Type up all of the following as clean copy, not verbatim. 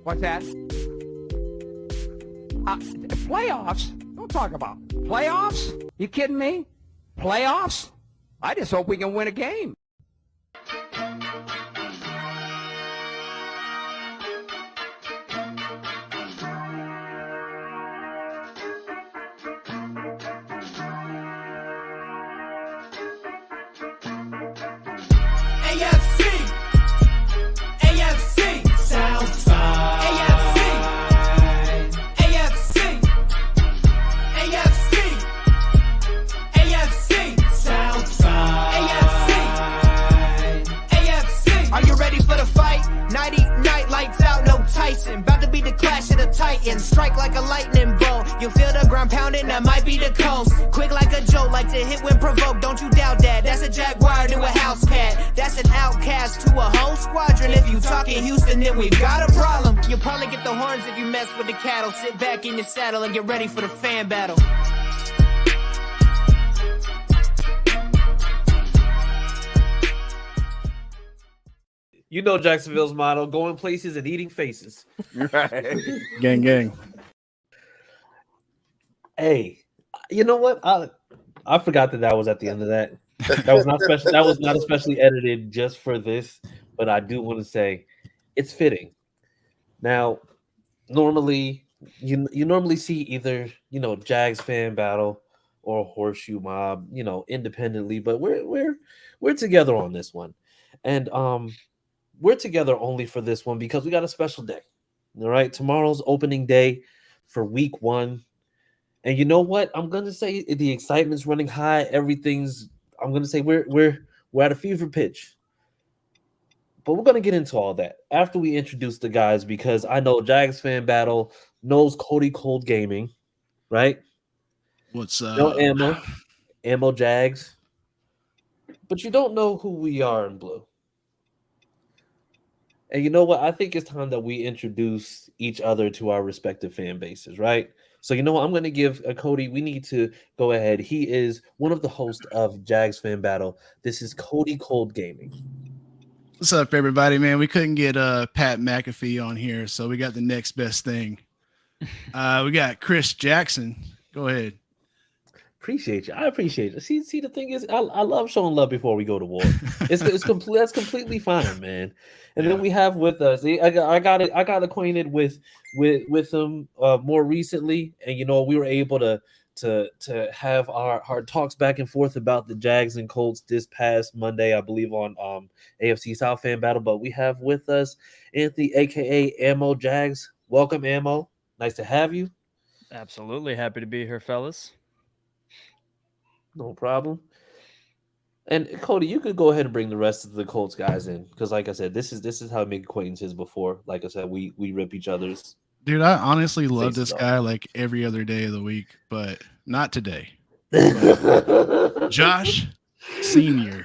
What's that? Playoffs? Don't talk about playoffs. You kidding me? Playoffs? I just hope we can win a game. Strike like a lightning bolt. You feel the ground pounding, that might be the Colts. Quick like a joke, like to hit when provoked. Don't you doubt that. That's a Jaguar to a house cat. That's an outcast to a whole squadron. If you talking Houston, then we've got a problem. You'll probably get the horns if you mess with the cattle. Sit back in your saddle and get ready for the fan battle. You know Jacksonville's motto: going places and eating faces. Right. Gang. Hey, you know what? I forgot that was at the end of that. That was not special. That was not especially edited just for this. But I do want to say it's fitting. Now, normally you normally see either Jags fan battle or horseshoe mob, independently. But we're together on this one, and we're together only for this one because we got a special day. All right, tomorrow's opening day for week 1. And you know what? I'm gonna say the excitement's running high. I'm gonna say we're at a fever pitch. But we're gonna get into all that after we introduce the guys, because I know Jags fan battle knows Cody Cold Gaming, right? What's up? No ammo Jags. But you don't know who we are in blue. And you know what? I think it's time that we introduce each other to our respective fan bases, right? So you know what? I'm going to give Cody. We need to go ahead. He is one of the hosts of Jags Fan Battle. This is Cody Cold Gaming. What's up, everybody, man? We couldn't get Pat McAfee on here, so we got the next best thing. We got Chris Jackson. Go ahead. Appreciate you. I appreciate it. See, the thing is, I love showing love before we go to war. That's completely fine, man. And then we have with us. I got acquainted with him more recently, and we were able to have our talks back and forth about the Jags and Colts this past Monday, I believe, on AFC South Fan Battle. But we have with us Anthony, aka Ammo Jags. Welcome, Ammo. Nice to have you. Absolutely happy to be here, fellas. No problem. And Cody, you could go ahead and bring the rest of the Colts guys in, because, like I said, this is how we make acquaintances before. Like I said, we rip each other's. Dude, I honestly love this off. guy like every other day of the week, but not today. Josh Senior.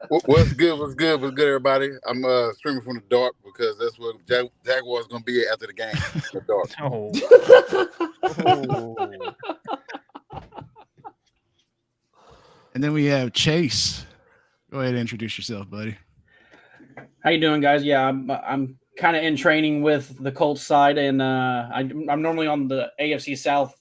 What's good, everybody? I'm streaming from the dark because that's what Jaguars gonna be after the game. The dark. Oh. And then we have Chase. Go ahead and introduce yourself, buddy. How you doing, guys? Yeah, I'm kind of in training with the Colts side, and I'm normally on the AFC South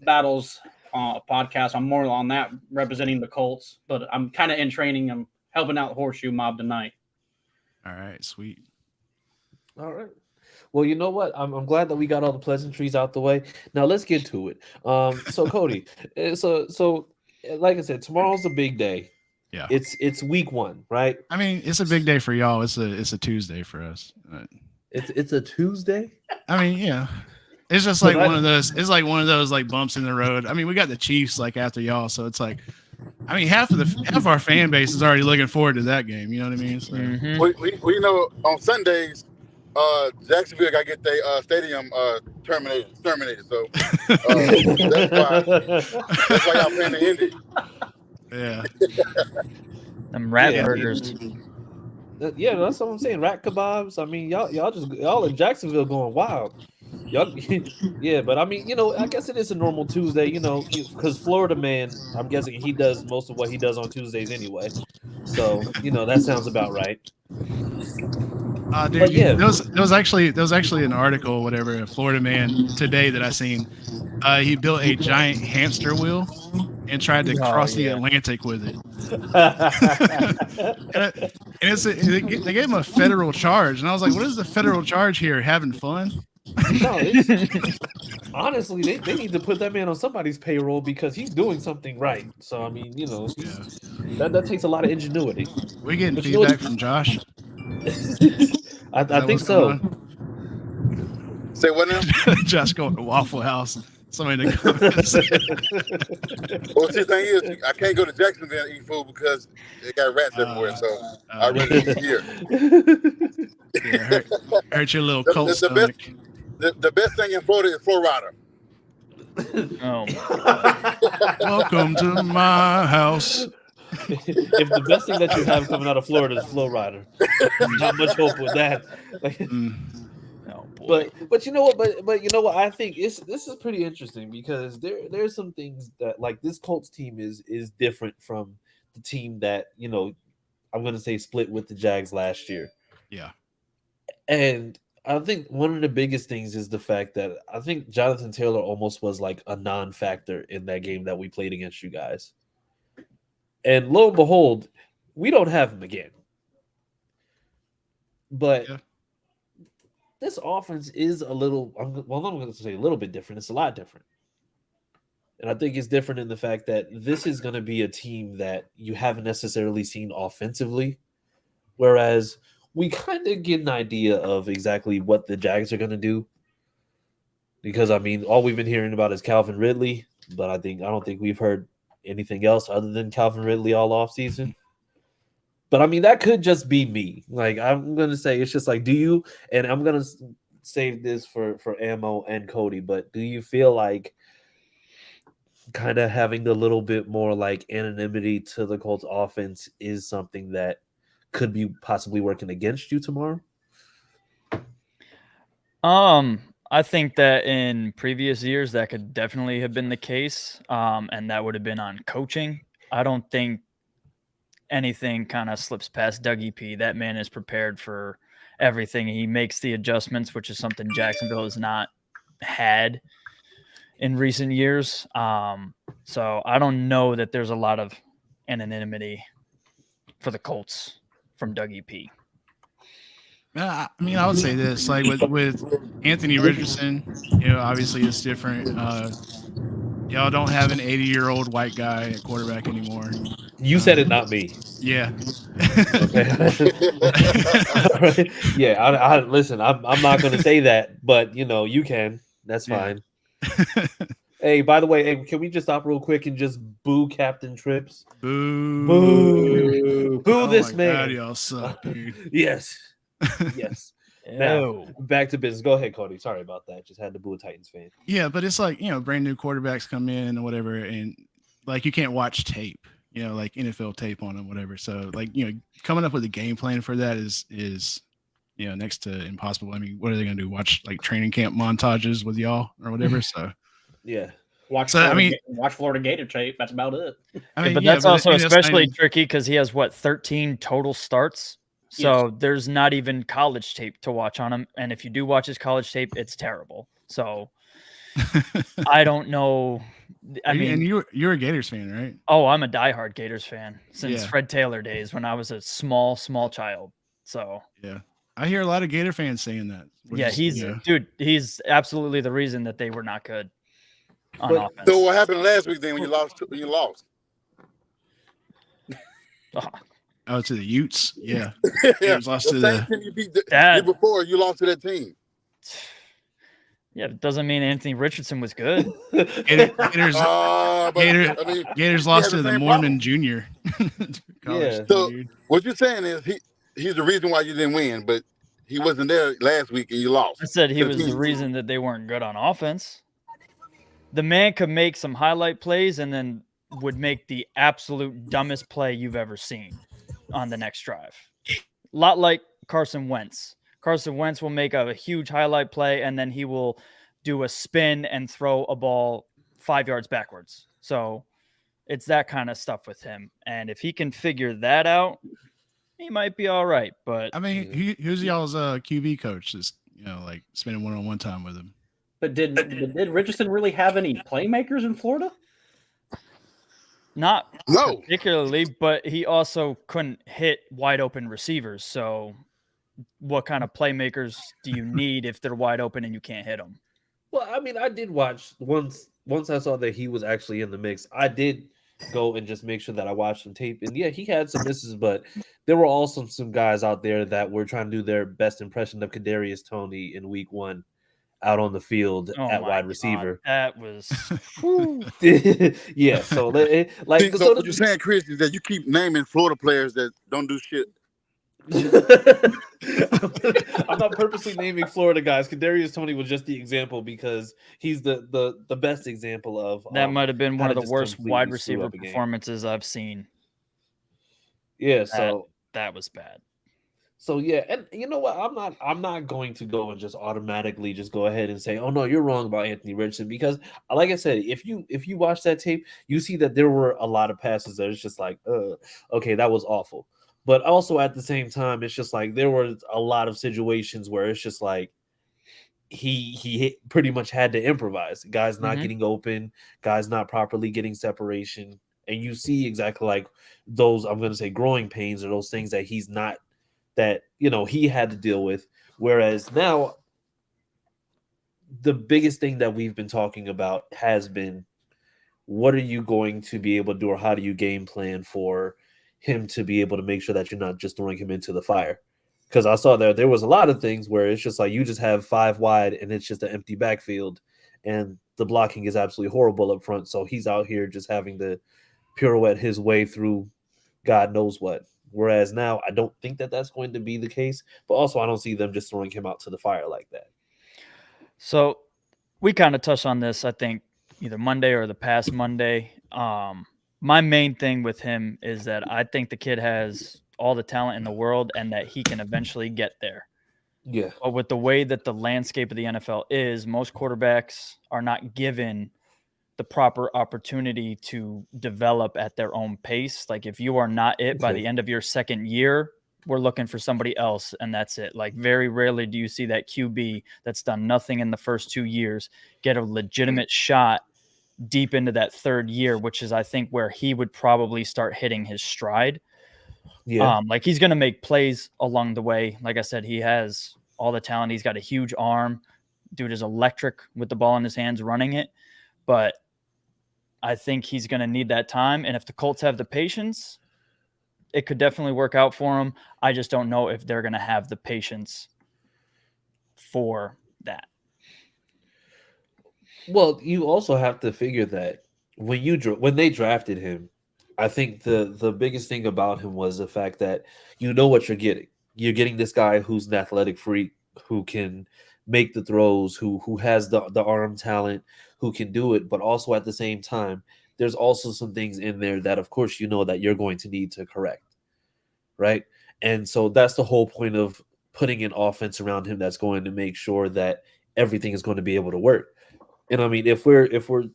Battles podcast. I'm more on that, representing the Colts, but I'm kind of in training. I'm helping out the Horseshoe Mob tonight. All right, sweet. All right. Well, you know what? I'm glad that we got all the pleasantries out the way. Now let's get to it. So Cody, so like I said, tomorrow's a big day. Yeah, it's week 1, right? I mean, it's a big day for y'all. It's a Tuesday for us. It's a Tuesday. I mean, yeah, it's just like one of those. It's like one of those like bumps in the road. I mean, we got the Chiefs like after y'all, so it's like, I mean, half our fan base is already looking forward to that game. You know what I mean? So, We on Sundays, Jacksonville got to get their stadium terminated. So that's why y'all playing the Indy. Yeah. Them rat burgers. Yeah, that's what I'm saying. Rat kebabs. I mean, y'all in Jacksonville going wild. Y'all, yeah, but I mean, I guess it is a normal Tuesday, because Florida man, I'm guessing he does most of what he does on Tuesdays anyway. So, that sounds about right. Dude, But yeah. there was actually an article, or whatever, a Florida man today that I seen. He built a giant hamster wheel and tried to cross the Atlantic with it. They gave him a federal charge, and I was like, "What is the federal charge here? Having fun?" No, honestly, they need to put that man on somebody's payroll because he's doing something right. So I mean, that takes a lot of ingenuity. We getting feedback from Josh. I think so. Say what now? Josh going to Waffle House. Somebody in the comments. Well, see, the thing is, I can't go to Jacksonville and eat food because they got rats everywhere. So I'd rather eat here. Yeah, hurt your little Colts stomach. The best thing in Florida is Florida. Oh, Welcome to my house. If the best thing that you have coming out of Florida is Flow Rider, not much hope with that. oh boy. But you know what? But you know what? I think this is pretty interesting because there's some things that like this Colts team is different from the team that I'm going to say split with the Jags last year. Yeah, and I think one of the biggest things is the fact that I think Jonathan Taylor almost was like a non-factor in that game that we played against you guys. And lo and behold, we don't have him again. But this offense is a little, I'm going to say a little bit different. It's a lot different. And I think it's different in the fact that this is going to be a team that you haven't necessarily seen offensively. Whereas we kind of get an idea of exactly what the Jags are going to do. Because, I mean, all we've been hearing about is Calvin Ridley. But I don't think we've heard anything else other than Calvin Ridley all offseason. But, I mean, that could just be me. Like, I'm going to say it's just like, do you – and I'm going to save this for Ammo and Cody. But do you feel like kind of having a little bit more, like, anonymity to the Colts offense is something that could be possibly working against you tomorrow? I think that in previous years that could definitely have been the case, and that would have been on coaching. I don't think anything kind of slips past Dougie P. That man is prepared for everything. He makes the adjustments, which is something Jacksonville has not had in recent years. So I don't know that there's a lot of anonymity for the Colts from Dougie P. I mean, I would say this, like with Anthony Richardson, obviously it's different. Y'all don't have an 80-year-old white guy at quarterback anymore. You said it, not me. Yeah. Okay. Right. Yeah. I listen. I'm not going to say that, but you can. That's fine. Hey, by the way, can we just stop real quick and just boo Captain Trips? Boo. Boo this man. God, y'all suck, dude. Yes. Yes. Now, back to business. Go ahead, Cody. Sorry about that. Just had to boo a Titans fan. Yeah, but it's like, brand new quarterbacks come in or whatever, and like you can't watch tape, like NFL tape on them, whatever. So like, coming up with a game plan for that is next to impossible. I mean, what are they going to do? Watch like training camp montages with y'all or whatever? So yeah. Watch Florida Gator tape. That's about it. I mean, but that's also especially tricky because he has 13 total starts. So there's not even college tape to watch on him. And if you do watch his college tape, it's terrible. So I don't know. I mean, and you're a Gators fan, right? Oh, I'm a diehard Gators fan since Fred Taylor days when I was a small child. So yeah, I hear a lot of Gator fans saying that. He's absolutely the reason that they were not good on offense. So what happened last week then when you lost? Oh, to the Utes? Yeah. Lost to the team you beat the year before. You lost to that team. Yeah, it doesn't mean Anthony Richardson was good. Gators lost to the Mormon Junior. So what you're saying is he's the reason why you didn't win, but he wasn't there last week and you lost. I said he was the reason that they weren't good on offense. The man could make some highlight plays and then would make the absolute dumbest play you've ever seen on the next drive. A lot like Carson Wentz. Carson Wentz will make a huge highlight play, and then he will do a spin and throw a ball 5 yards backwards. So it's that kind of stuff with him. And if he can figure that out, he might be all right. But I mean, who's y'all's QB coach? That's like spending one-on-one time with him. But did Richardson really have any playmakers in Florida? not No. particularly, but he also couldn't hit wide open receivers. So what kind of playmakers do you need if they're wide open and you can't hit them? Well, I mean, I did watch once I saw that he was actually in the mix. I did go and just make sure that I watched some tape. And yeah, he had some misses, but there were also some guys out there that were trying to do their best impression of Kadarius Toney in week 1 out on the field at wide receiver. That was yeah. So like, so what you're saying, Chris, is that you keep naming Florida players that don't do shit. I'm not purposely naming Florida guys. Kadarius Toney was just the example because he's the best example of that might have been one of the worst wide completely receiver performances I've seen. Yeah, so that was bad. So yeah, and you know what? I'm not going to go and just automatically just go ahead and say, "Oh no, you're wrong about Anthony Richardson," because like I said, if you watch that tape, you see that there were a lot of passes that it's just like, okay, that was awful. But also at the same time, it's just like there were a lot of situations where it's just like he pretty much had to improvise. Guys not getting open, guys not properly getting separation, and you see exactly like those, I'm going to say, growing pains or those things that he's not, that he had to deal with. Whereas now, the biggest thing that we've been talking about has been, what are you going to be able to do, or how do you game plan for him to be able to make sure that you're not just throwing him into the fire? Because I saw there was a lot of things where it's just like you just have 5 wide and it's just an empty backfield, and the blocking is absolutely horrible up front. So he's out here just having to pirouette his way through God knows what. Whereas now, I don't think that that's going to be the case. But also, I don't see them just throwing him out to the fire like that. So we kind of touched on this, I think, either Monday or the past Monday. My main thing with him is that I think the kid has all the talent in the world and that he can eventually get there. Yeah. But with the way that the landscape of the NFL is, most quarterbacks are not given the proper opportunity to develop at their own pace. Like if you are not it by the end of your second year, we're looking for somebody else, and that's it. Like very rarely do you see that QB that's done nothing in the first 2 years get a legitimate shot deep into that third year, which is, I think, where he would probably start hitting his stride. Yeah. Like he's going to make plays along the way. Like I said, he has all the talent. He's got a huge arm. Dude is electric with the ball in his hands running it. But I think he's going to need that time. And if the Colts have the patience, it could definitely work out for him. I just don't know if they're going to have the patience for that. Well, you also have to figure that when they drafted him, I think the biggest thing about him was the fact that you know what you're getting. You're getting this guy who's an athletic freak, who can make the throws, who has the arm talent, who can do it. But also at the same time, there's also some things in there that, of course, that you're going to need to correct, right? And so that's the whole point of putting an offense around him that's going to make sure that everything is going to be able to work. And I mean, if we're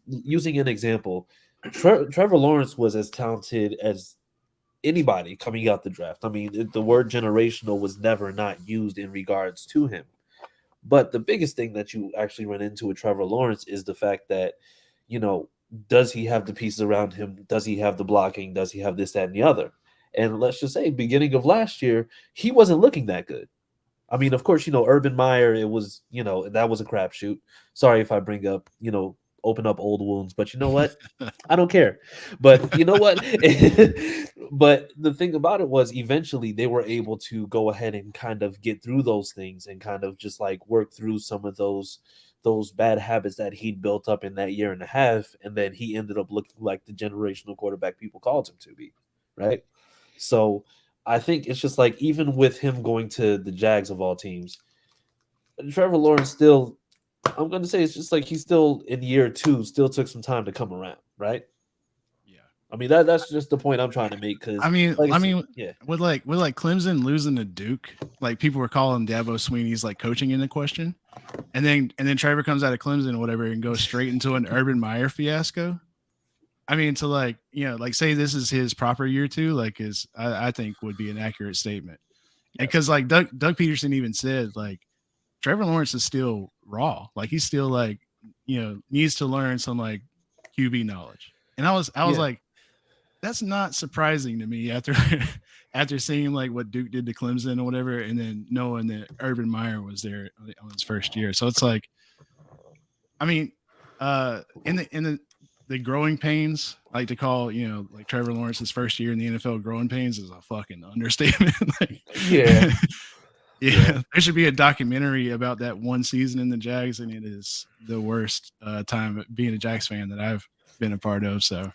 using an example, Trevor Lawrence was as talented as anybody coming out the draft. I mean, the word generational was never not used in regards to him. But the biggest thing that you actually run into with Trevor Lawrence is the fact that, does he have the pieces around him? Does he have the blocking? Does he have this, that, and the other? And let's just say, beginning of last year, he wasn't looking that good. I mean, of course, Urban Meyer, it was, that was a crapshoot. Sorry if I bring up, open up old wounds, but you know what? I don't care. But you know what? But the thing about it was, eventually they were able to go ahead and kind of get through those things and kind of just like work through some of those bad habits that he'd built up in that year and a half. And then he ended up looking like the generational quarterback people called him to be, right? So I think it's just like, even with him going to the Jags of all teams, Trevor Lawrence still, I'm going to say, it's just like he's still in year 2, still took some time to come around, right? Yeah. I mean, that's just the point I'm trying to make. Because yeah, with Clemson losing to Duke, like people were calling Dabo Swinney's like coaching into question, and then Trevor comes out of Clemson or whatever and goes straight into an Urban Meyer fiasco. I mean, to like, like say this is his proper year too, like I think would be an accurate statement. And because like Doug Peterson even said, like, Trevor Lawrence is still raw. Like he's still like, needs to learn some like QB knowledge. And I was like, that's not surprising to me after after seeing like what Duke did to Clemson or whatever, and then knowing that Urban Meyer was there on his first year. So it's like, I mean, in the growing pains, like to call, like Trevor Lawrence's first year in the NFL growing pains is a fucking understatement. Like, Yeah. Yeah, there should be a documentary about that one season in the Jags, and it is the worst time being a Jags fan that I've been a part of. So,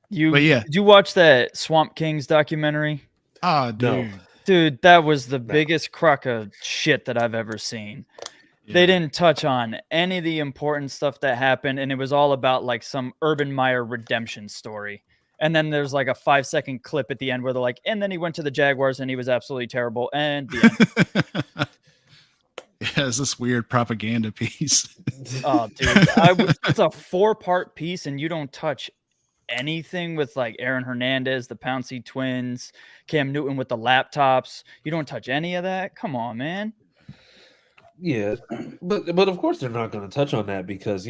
did you watch that Swamp Kings documentary? Oh, dude, dude, that was the biggest crock of shit that I've ever seen. Yeah. They didn't touch on any of the important stuff that happened, and it was all about like some Urban Meyer redemption story. And then there's like a 5-second clip at the end where they're like, and then he went to the Jaguars and he was absolutely terrible. And the end. Yeah, it's this weird propaganda piece. Oh, dude. It's a 4-part piece, and you don't touch anything with like Aaron Hernandez, the Pouncey twins, Cam Newton with the laptops. You don't touch any of that? Come on, man. Yeah. But of course they're not going to touch on that because,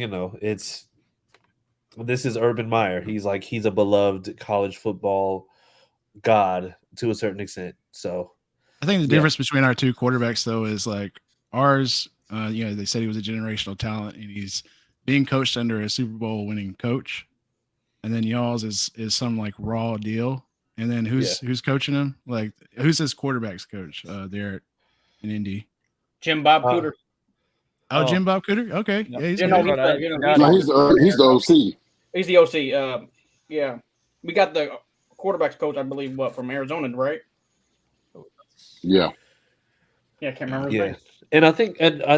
this is Urban Meyer. He's a beloved college football god to a certain extent. So I think the difference between our two quarterbacks, though, is like ours, they said he was a generational talent and he's being coached under a Super Bowl winning coach. And then y'all's is some like raw deal. And then who's coaching him? Like, who's his quarterback's coach there in Indy? Jim Bob Cooter. Oh, Jim Bob Cooter? Okay. No. Yeah, he's he's the OC. He's the OC. Yeah. We got the quarterback's coach, I believe, from Arizona, right? Yeah. Yeah, I can't remember his name. And I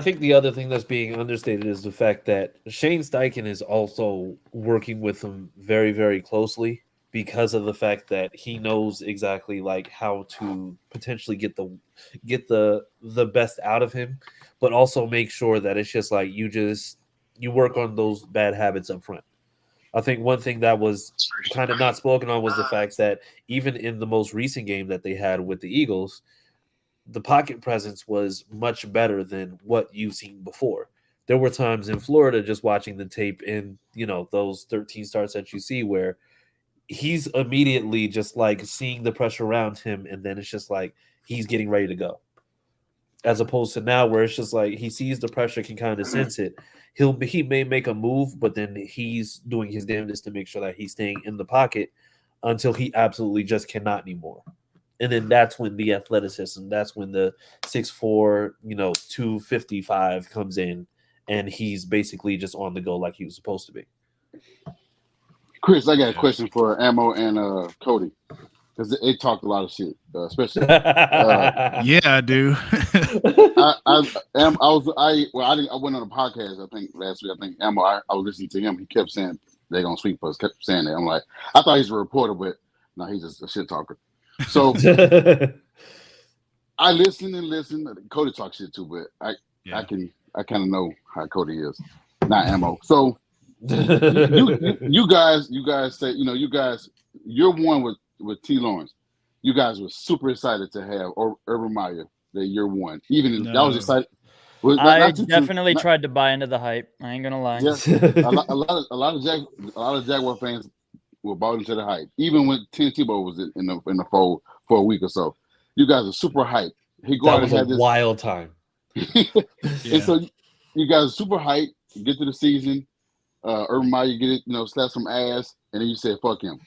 think the other thing that's being understated is the fact that Shane Steichen is also working with him very, very closely because of the fact that he knows exactly like how to potentially get the best out of him, but also make sure that it's just like you work on those bad habits up front. I think one thing that was kind of not spoken on was the fact that even in the most recent game that they had with the Eagles, the pocket presence was much better than what you've seen before. There were times in Florida just watching the tape in, those 13 starts that you see where he's immediately just like seeing the pressure around him and then it's just like he's getting ready to go. As opposed to now where it's just like he sees the pressure, can kind of sense it. He may make a move, but then he's doing his damnedest to make sure that he's staying in the pocket until he absolutely just cannot anymore. And then that's when the athleticism, that's when the 6'4", 255 comes in, and he's basically just on the go like he was supposed to be. Chris, I got a question for Ammo and Cody because they talked a lot of shit, especially. Yeah, I do. I went on a podcast I think last week. I think Ammo. I was listening to him. He kept saying they're gonna sweep us. Kept saying that. I'm like, I thought he's a reporter, but no, he's just a shit talker. So I listened and listened. Cody talks shit too, but I kind of know how Cody is, not Ammo. So you guys say you're one with T. Lawrence. You guys were super excited to have Urban Meyer that year one. Even I was excited. I definitely tried to buy into the hype. I ain't gonna lie. Yeah, a lot of Jaguar fans were bought into the hype. Even when Tim Tebow was in the fold for a week or so, you guys are super hyped. That was a wild time. And so you guys are super hyped. Get to the season. Urban Meyer, you get it, slap some ass, and then you say fuck him.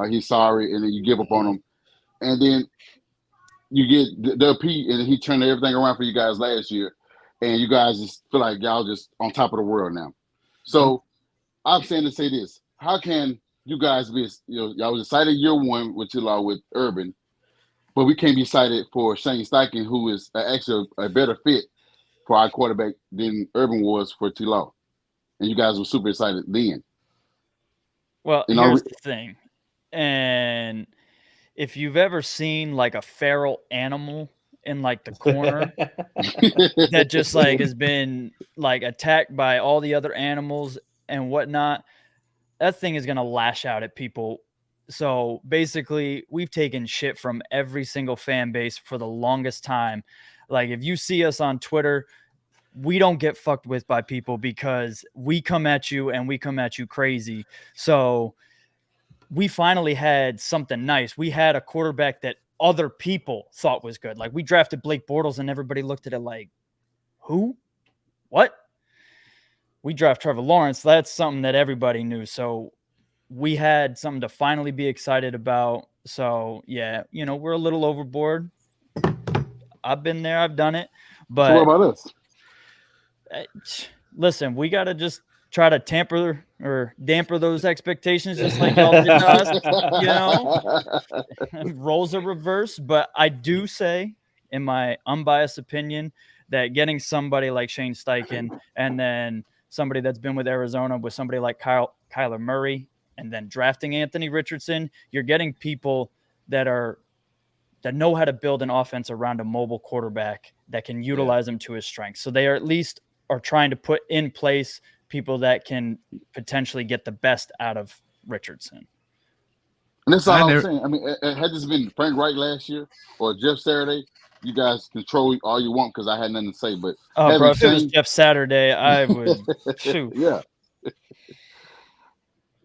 He's sorry, and then you give up on him, and then you get the P, and he turned everything around for you guys last year, and you guys just feel like y'all just on top of the world now. So I'm saying to say this: how can you guys be, y'all was excited year one with with Urban, but we can't be excited for Shane Steichen, who is actually a better fit for our quarterback than Urban was for T-Law. And you guys were super excited then. Well, here's the thing. And if you've ever seen like a feral animal in like the corner that just like has been like attacked by all the other animals and whatnot, that thing is going to lash out at people. So basically, we've taken shit from every single fan base for the longest time. Like, if you see us on Twitter, we don't get fucked with by people because we come at you and we come at you crazy. So we finally had something nice. We had a quarterback that other people thought was good. Like, we drafted Blake Bortles and everybody looked at it like, who? What? We draft Trevor Lawrence. That's something that everybody knew. So we had something to finally be excited about. So yeah, we're a little overboard. I've been there. I've done it. But so what about us? Listen, we got to just try to tamper or damper those expectations just like y'all did to us, Roles are reversed. But I do say, in my unbiased opinion, that getting somebody like Shane Steichen and then somebody that's been with Arizona with somebody like Kyler Murray and then drafting Anthony Richardson, you're getting people that know how to build an offense around a mobile quarterback that can utilize him to his strengths. So they are at least trying to put in place people that can potentially get the best out of Richardson. And that's all I'm saying. I mean, had this been Frank Wright last year or Jeff Saturday, you guys control all you want because I had nothing to say. But bro, if it was Jeff Saturday, I would shoot. Yeah.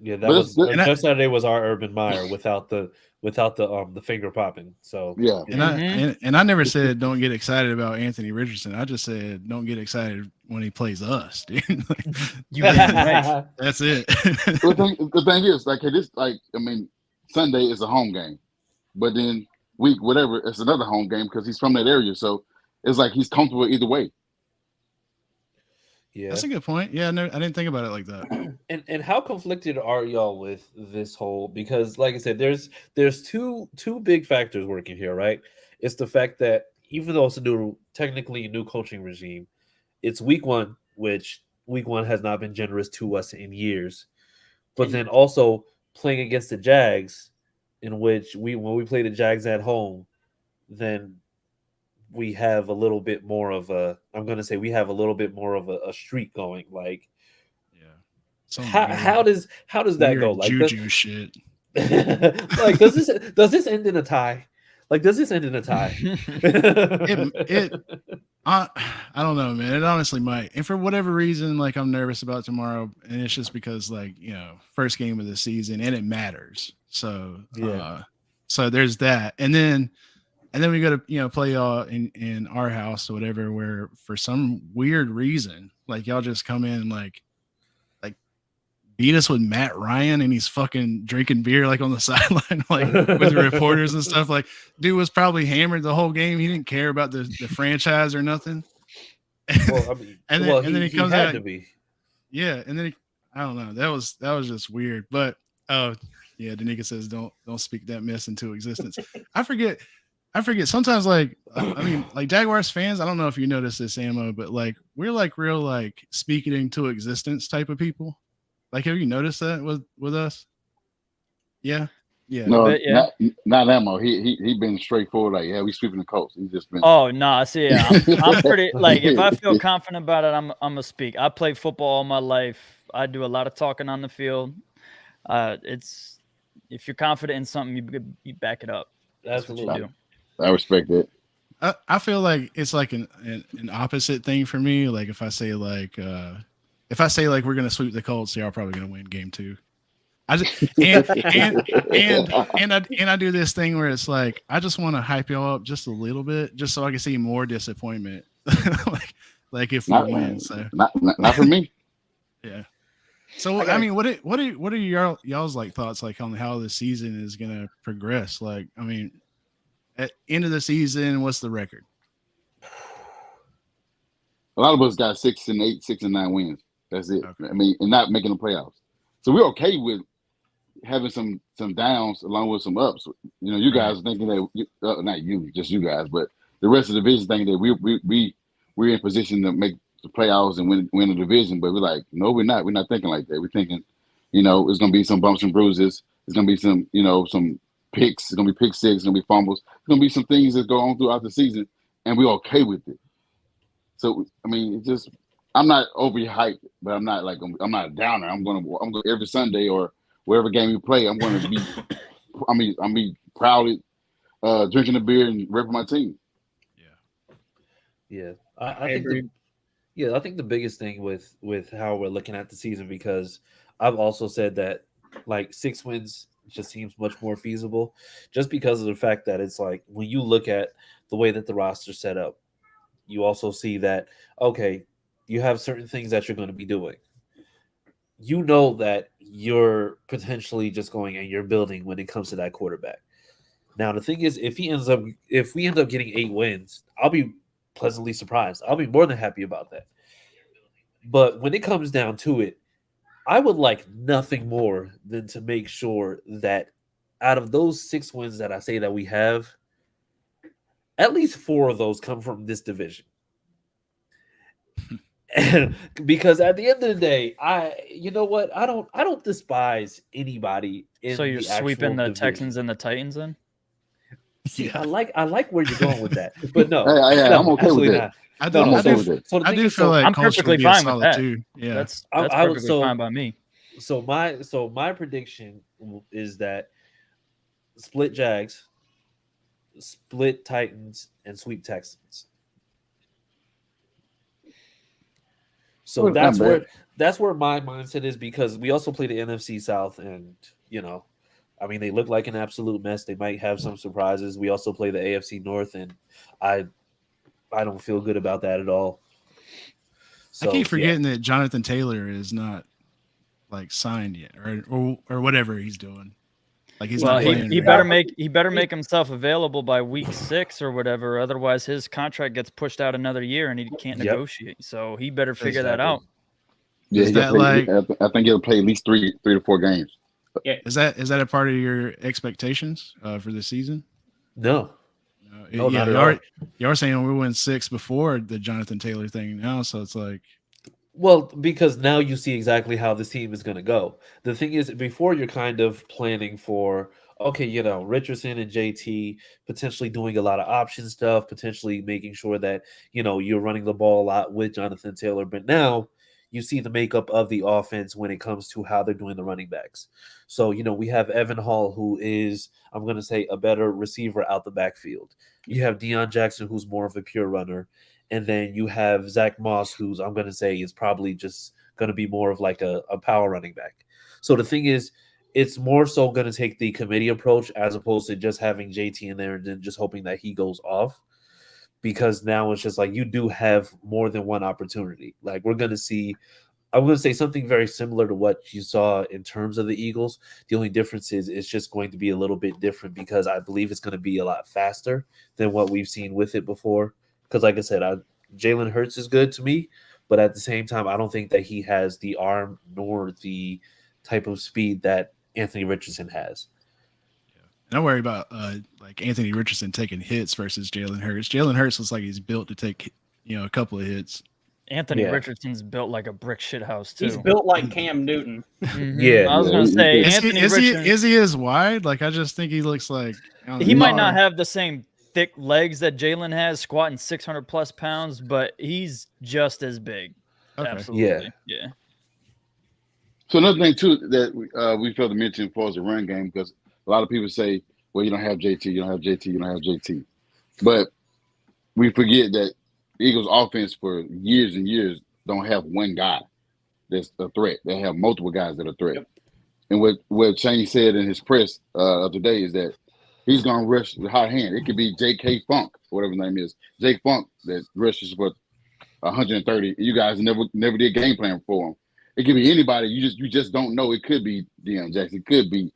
Yeah, Jeff Saturday was our Urban Meyer without the finger popping. So yeah, and I never said don't get excited about Anthony Richardson. I just said don't get excited when he plays us, dude. You right. That's it. The thing is, Sunday is a home game, but then week whatever it's another home game because he's from that area. So it's like he's comfortable either way. Yeah, that's a good point. Yeah, no, I didn't think about it like that. And how conflicted are y'all with this whole? Because, like I said, there's two big factors working here, right? It's the fact that even though it's technically a new coaching regime, it's week one, which week one has not been generous to us in years. But then also playing against the Jags, in which when we play the Jags at home, then we have a little bit more of a streak going. Like, how does that go? Like juju shit. Like, does this end in a tie? Like, does this end in a tie? I don't know, man. It honestly might. And for whatever reason, like, I'm nervous about tomorrow, and it's just because, like, first game of the season, and it matters. So so there's that, and then we go to play y'all in our house or whatever, where for some weird reason, like, y'all just come in like beat us with Matt Ryan, and he's fucking drinking beer like on the sideline, like with the reporters and stuff. Like, dude was probably hammered the whole game. He didn't care about the franchise or nothing. Well, I mean, and then he comes out to be. Yeah, and then I don't know. That was just weird. But yeah, Danica says don't speak that mess into existence. I forget. Sometimes, like, I mean, like, Jaguars fans, I don't know if you notice this, Ammo, but like, we're like real, like, speak it into existence type of people. Like, have you noticed that with us? Yeah. No, yeah. not Ammo. He been straightforward. Like, yeah, we sweeping the Colts. He's just been. Oh no, see, I'm pretty, like, if I feel confident about it, I'm gonna speak. I played football all my life. I do a lot of talking on the field. It's, if you're confident in something, you back it up. That's what you do. I respect it. I feel like it's like an opposite thing for me. Like, if I say like we're gonna sweep the Colts, y'all are probably gonna win game 2. I just and I do this thing where it's like I just want to hype y'all up just a little bit, just so I can see more disappointment. like if we win. So not for me. Yeah. So I mean, what are y'all's like thoughts like on how the season is gonna progress? Like, I mean, at end of the season, what's the record? A lot of us got 6 and 8, 6 and 9 wins. That's it. Okay. I mean, and not making the playoffs. So we're okay with having some downs along with some ups. You guys thinking that not you, just you guys, but the rest of the division thinking that we're in position to make the playoffs and win the division. But we're like, no, we're not. We're not thinking like that. We're thinking, it's gonna be some bumps and bruises. It's gonna be some, some picks. It's gonna be pick six. It's gonna be fumbles. It's gonna be some things that go on throughout the season, and we're okay with it. So I mean, it's just I'm not overly hyped, but I'm not like I'm not a downer. I'm going every Sunday or wherever game we play. I'm going to be. I'm be proudly drinking a beer and repping my team. Yeah, I think agree. I think the biggest thing with how we're looking at the season, because I've also said that like 6 wins just seems much more feasible, just because of the fact that it's like when you look at the way that the roster's set up, you also see that okay, you have certain things that you're going to be doing. You know that you're potentially just going and you're building when it comes to that quarterback. Now the thing is, if we end up getting 8 wins, I'll be pleasantly surprised. I'll be more than happy about that. But when it comes down to it, I would like nothing more than to make sure that out of those 6 wins that I say that we have, at least 4 of those come from this division. And because at the end of the day, you know what? I don't despise anybody in So you're the actual sweeping the division. Texans and the Titans in? See, I like where you're going with that, but no, Hey, no, I'm okay with absolutely that. not. I'm No, okay with it. so the I thing do is, feel so like I'm Colts would perfectly be fine a with solid that. too. Yeah, That's I would perfectly so fine by me. so my prediction is that split Jags, split Titans, and sweep Texans. So Well, not bad. that's where my mindset is, because we also play the NFC South, and I mean, they look like an absolute mess. They might have some surprises. We also play the AFC North, and I I don't feel good about that at all. I So keep yeah, forgetting that Jonathan Taylor is not like signed yet, or whatever he's doing. Like he's Well, not he, playing. he Right better now. make himself available by week 6 or whatever. Otherwise, his contract gets pushed out another year and he can't yep, negotiate. So he better figure that exactly. out. Yeah, Is that like I think he'll play at least three to 4 games. is that a part of your expectations for the season? No, no, Yeah, not at all. you are saying we went 6 before the Jonathan Taylor thing now, so it's like Well, because now you see exactly how this team is going to go. The thing is, before you're kind of planning for, okay, Richardson and JT potentially doing a lot of option stuff, potentially making sure that, you're running the ball a lot with Jonathan Taylor. But now you see the makeup of the offense when it comes to how they're doing the running backs. So, we have Evan Hall, who is, I'm going to say, a better receiver out the backfield. You have Deion Jackson, who's more of a pure runner. And then you have Zach Moss, who's I'm going to say is probably just going to be more of like a power running back. So the thing is, it's more so going to take the committee approach as opposed to just having JT in there and then just hoping that he goes off. Because now it's just like you do have more than one opportunity. Like I'm going to say something very similar to what you saw in terms of the Eagles. The only difference is it's just going to be a little bit different because I believe it's going to be a lot faster than what we've seen with it before. Because, like I said, Jalen Hurts is good to me, but at the same time, I don't think that he has the arm nor the type of speed that Anthony Richardson has. and I worry about like Anthony Richardson taking hits versus Jalen Hurts. Jalen Hurts looks like he's built to take a couple of hits. Anthony Yeah. Richardson's built like a brick shit house too. He's built like Cam Newton. Yeah. I was gonna say Is Anthony he, is, he, Richardson. is he as wide? Like I just think he looks like He might not have the same thick legs that Jalen has, squatting 600 plus pounds, but he's just as big. Okay. Absolutely. Yeah. So another thing too that we failed to mention as far as the run game, because a lot of people say, "Well, you don't have JT, you don't have JT, you don't have JT," but we forget that the Eagles' offense for years and years don't have one guy that's a threat. They have multiple guys that are a threat. Yep. And what Shane said in his press of today is that he's going to rush with hot hand. It could be J.K. Funk, whatever his name is, Jake Funk, that rushes for 130. You guys never did game plan for him. It could be anybody. You just don't know. It could be Deion Jackson. It could be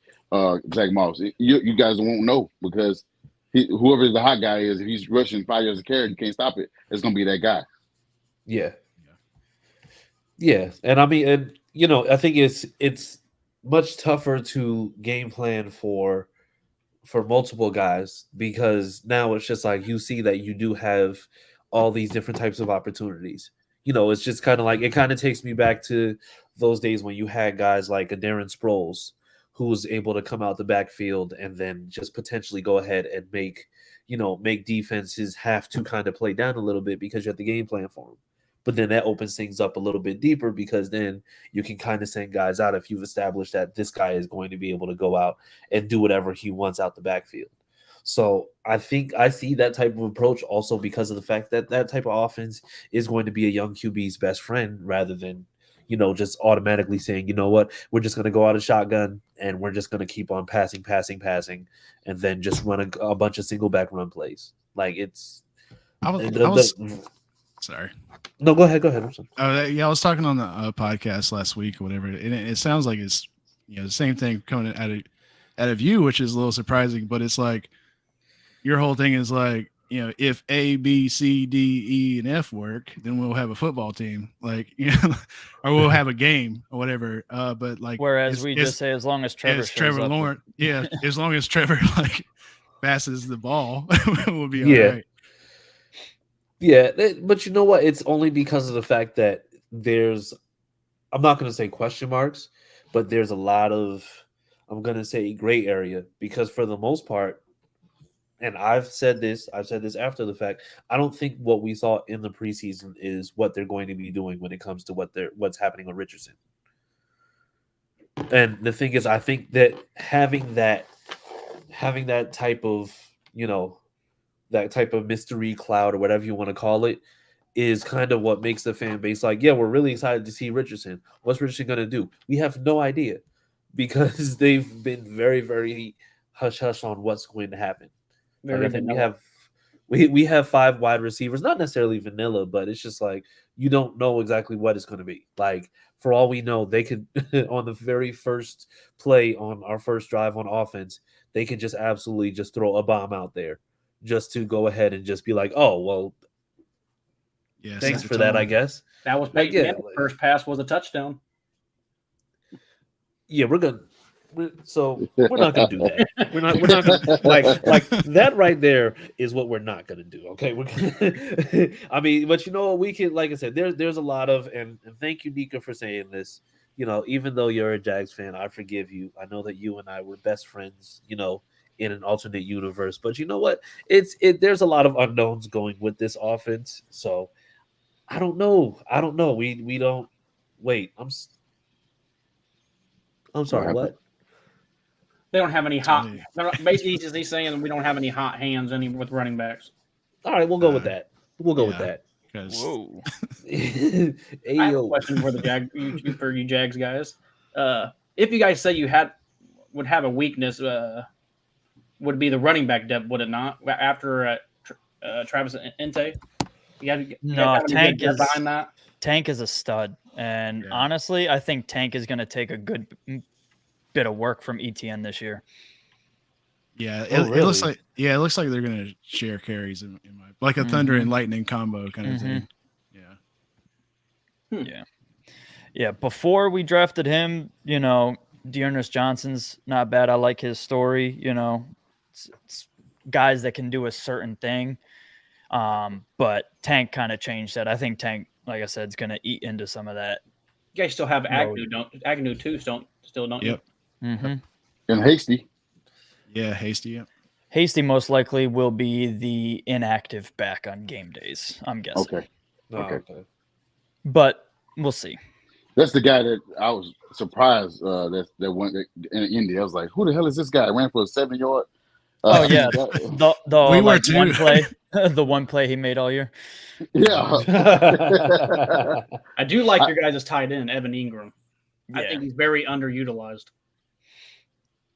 Zach Moss. You guys won't know because whoever the hot guy is, if he's rushing 5 yards of carry, you can't stop it. It's going to be that guy. Yeah. And I mean, and I think it's much tougher to game plan for multiple guys because now it's just like you see that you do have all these different types of opportunities. It's just kind of like it kind of takes me back to those days when you had guys like a Darren Sproles who was able to come out the backfield and then just potentially go ahead and make defenses have to kind of play down a little bit because you have the game plan for them. But then that opens things up a little bit deeper because then you can kind of send guys out if you've established that this guy is going to be able to go out and do whatever he wants out the backfield. So I think I see that type of approach also because of the fact that that type of offense is going to be a young QB's best friend rather than, just automatically saying, you know what, we're just going to go out of shotgun and we're just going to keep on passing, and then just run a bunch of single back run plays. Like Sorry. No, go ahead. I'm sorry. I was talking on the podcast last week or whatever, and it sounds like it's the same thing coming out of you, which is a little surprising. But it's like your whole thing is like, if A, B, C, D, E, and F work, then we'll have a football team, like or we'll have a game or whatever. But like, whereas we just say as long as Trevor Lawrence, as long as Trevor like passes the ball, we'll be all right. Yeah, but you know what? It's only because of the fact that I'm not going to say question marks, but there's a lot of, I'm going to say gray area because for the most part, and I've said this after the fact, I don't think what we saw in the preseason is what they're going to be doing when it comes to what's happening with Richardson. And the thing is, I think that having that type of, that type of mystery cloud or whatever you want to call it is kind of what makes the fan base like, yeah, we're really excited to see Richardson. What's Richardson going to do? We have no idea because they've been very, very hush-hush on what's going to happen. I think we have 5 wide receivers, not necessarily vanilla, but it's just like you don't know exactly what it's going to be. Like, for all we know, they could, on the very first play on our first drive on offense, they could just absolutely just throw a bomb out there. Just to go ahead and just be like, oh, well, thanks for that, I guess. That was the first pass was a touchdown. Yeah, we're not gonna do that. We're not gonna, like that right there is what we're not gonna do. Okay, I mean, but we can, like I said, there's a lot of, and thank you, Nika, for saying this. Even though you're a Jags fan, I forgive you. I know that you and I were best friends, in an alternate universe, but you know what? There's a lot of unknowns going with this offense, so I don't know. We don't. Wait, I'm sorry. What? They don't have any hot. Basically, he's saying we don't have any hot hands with running backs. All right, we'll go with that. We'll go with that. Whoa. I have a question for for you Jags guys. If you guys say you would have a weakness, would be the running back depth, would it not? After Travis Ente, Tank is a stud, and honestly, I think Tank is going to take a good bit of work from ETN this year. Yeah, it looks like they're going to share carries in like a thunder and lightning combo kind of thing. Yeah. Before we drafted him, Dearness Johnson's not bad. I like his story. It's guys that can do a certain thing. But Tank kind of changed that. I think Tank, like I said, is going to eat into some of that. You guys still have Agnew too, don't you? Yep. Mm-hmm. And Hasty. Yeah, Hasty. Yep. Hasty most likely will be the inactive back on game days, I'm guessing. Okay. But we'll see. That's the guy that I was surprised that went in India. I was like, who the hell is this guy? Ran for a 7-yard. One play, the one play he made all year. Yeah. I do like your guys' tight end, Evan Ingram. I think he's very underutilized.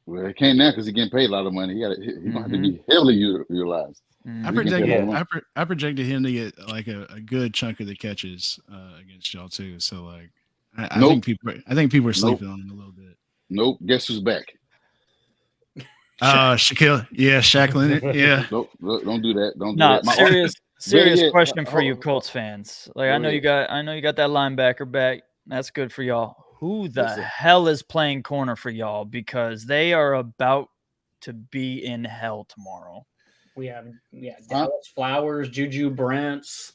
Well, he can't now because he's getting paid a lot of money. He's going to have to be heavily utilized. I projected him to get like a good chunk of the catches against y'all too. So like, I think people are sleeping on him a little bit. Nope. Guess who's back? Shaquille. Yeah, Shaq Leonard. Yeah. Nope. Don't do that. Don't do that. Serious question for you Colts fans. Like, I know you got that linebacker back. That's good for y'all. Who the hell is playing corner for y'all? Because they are about to be in hell tomorrow. We have Dallas Flowers, Juju Brents.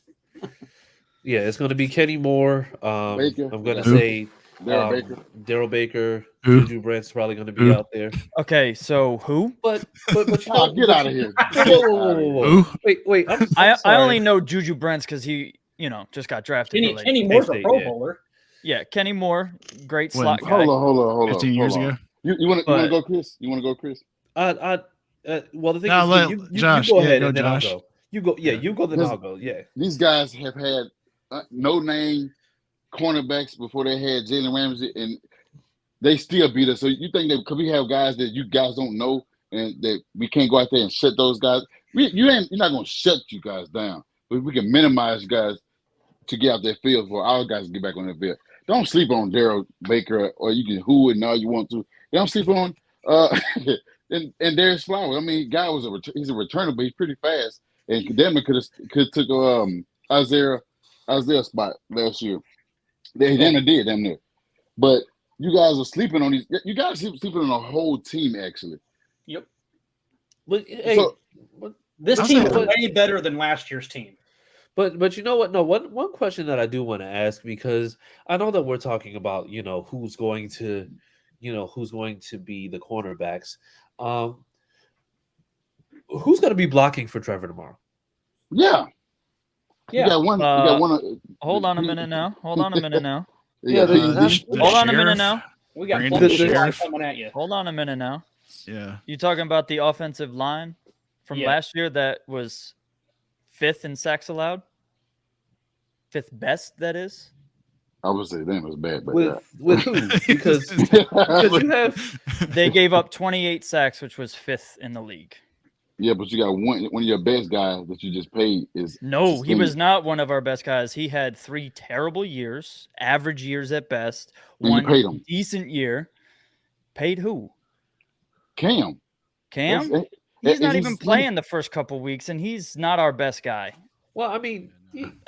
Yeah, it's going to be Kenny Moore. Baker. I'm going to say Daryl Baker. Juju Brent's probably going to be out there. Okay, so who? But get out of here. Whoa. Wait. I only know Juju Brents because he just got drafted. Kenny Moore's a State, Pro yeah. Bowler. Yeah, Kenny Moore, great When- slot guy. Hold on. 15 years hold on. ago. You want to But- go, Chris? You want to go, Chris? Well, the thing No, is, Josh, you go yeah, ahead go, and then Josh. I'll go. You go, yeah. Yeah. You go, then Yes. I'll go. Yeah. These guys have had no name cornerbacks before they had Jalen Ramsey, and they still beat us. So you think that because we have guys that you guys don't know and that we can't go out there and shut those guys? You're not going to shut you guys down, but we can minimize you guys to get out that field for our guys to get back on the field. Don't sleep on Daryl Baker, or you can who and all you want to. Don't sleep on and Darius Flowers. I mean, guy was he's a returner, but he's pretty fast. And Kadema could have took Isaiah spot last year. They did damn near. But you guys are sleeping on these. You guys are sleeping on a whole team actually. Yep. But hey, So- This I'll team say is that. way better than last year's team. but you know what? No, one question that I do want to ask, because I know that we're talking about who's going to be the cornerbacks. Who's going to be blocking for Trevor tomorrow? Yeah. Yeah. You got one. You got one. Hold on a minute now. Yeah, Hold on a minute sheriff. now. We got Brandon plenty of Sheriff. coming at you. Hold on a minute now. Yeah. You talking about the offensive line from Yeah. last year that was 5th in sacks allowed? 5th best, that is. I would say that was bad, but With who? Because you have They gave up 28 sacks, which was 5th in the league. yeah, but you got one of your best guys that you just paid is No, he was suspended. not one of our best guys. He had 3 terrible years, average years at best. And you One paid him. decent year. Paid who? Cam. Cam? That's- He's not he's- even playing the first couple weeks, and he's not our best guy well, I mean,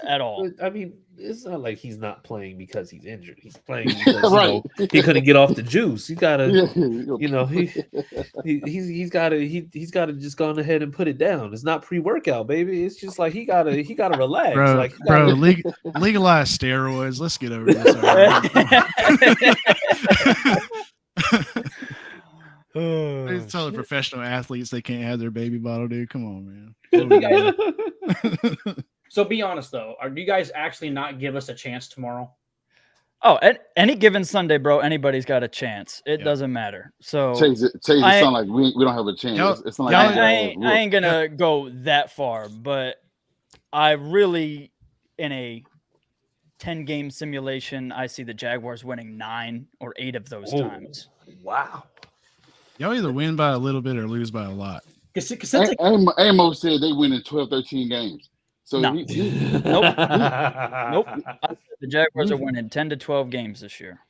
at all. it's not like he's not playing because he's injured. He's playing because Right. he couldn't get off the juice. He gotta, Yeah. he's gotta just go on ahead and put it down. It's not pre-workout, baby. It's just like he gotta relax. Bro, like he gotta- legalize steroids. Let's get over this. They tell the professional athletes they can't have their baby bottle, dude. Come on, man. So be honest though, do you guys actually not give us a chance tomorrow? Oh, at any given Sunday, bro, anybody's got a chance. It Yeah. doesn't matter. So Chase, it I- sound like we don't have a chance. Y'all- It's not like y'all- you I guys ain't gonna go that far, but I really, in a 10-game simulation, I see the Jaguars winning 9 or 8 of those Oh. times. wow. Y'all either win by a little bit or lose by a lot. Because since Amos said they win in 12, 13 games. So No. he- Nope. Nope. I said the Jaguars are winning 10 to 12 games this year.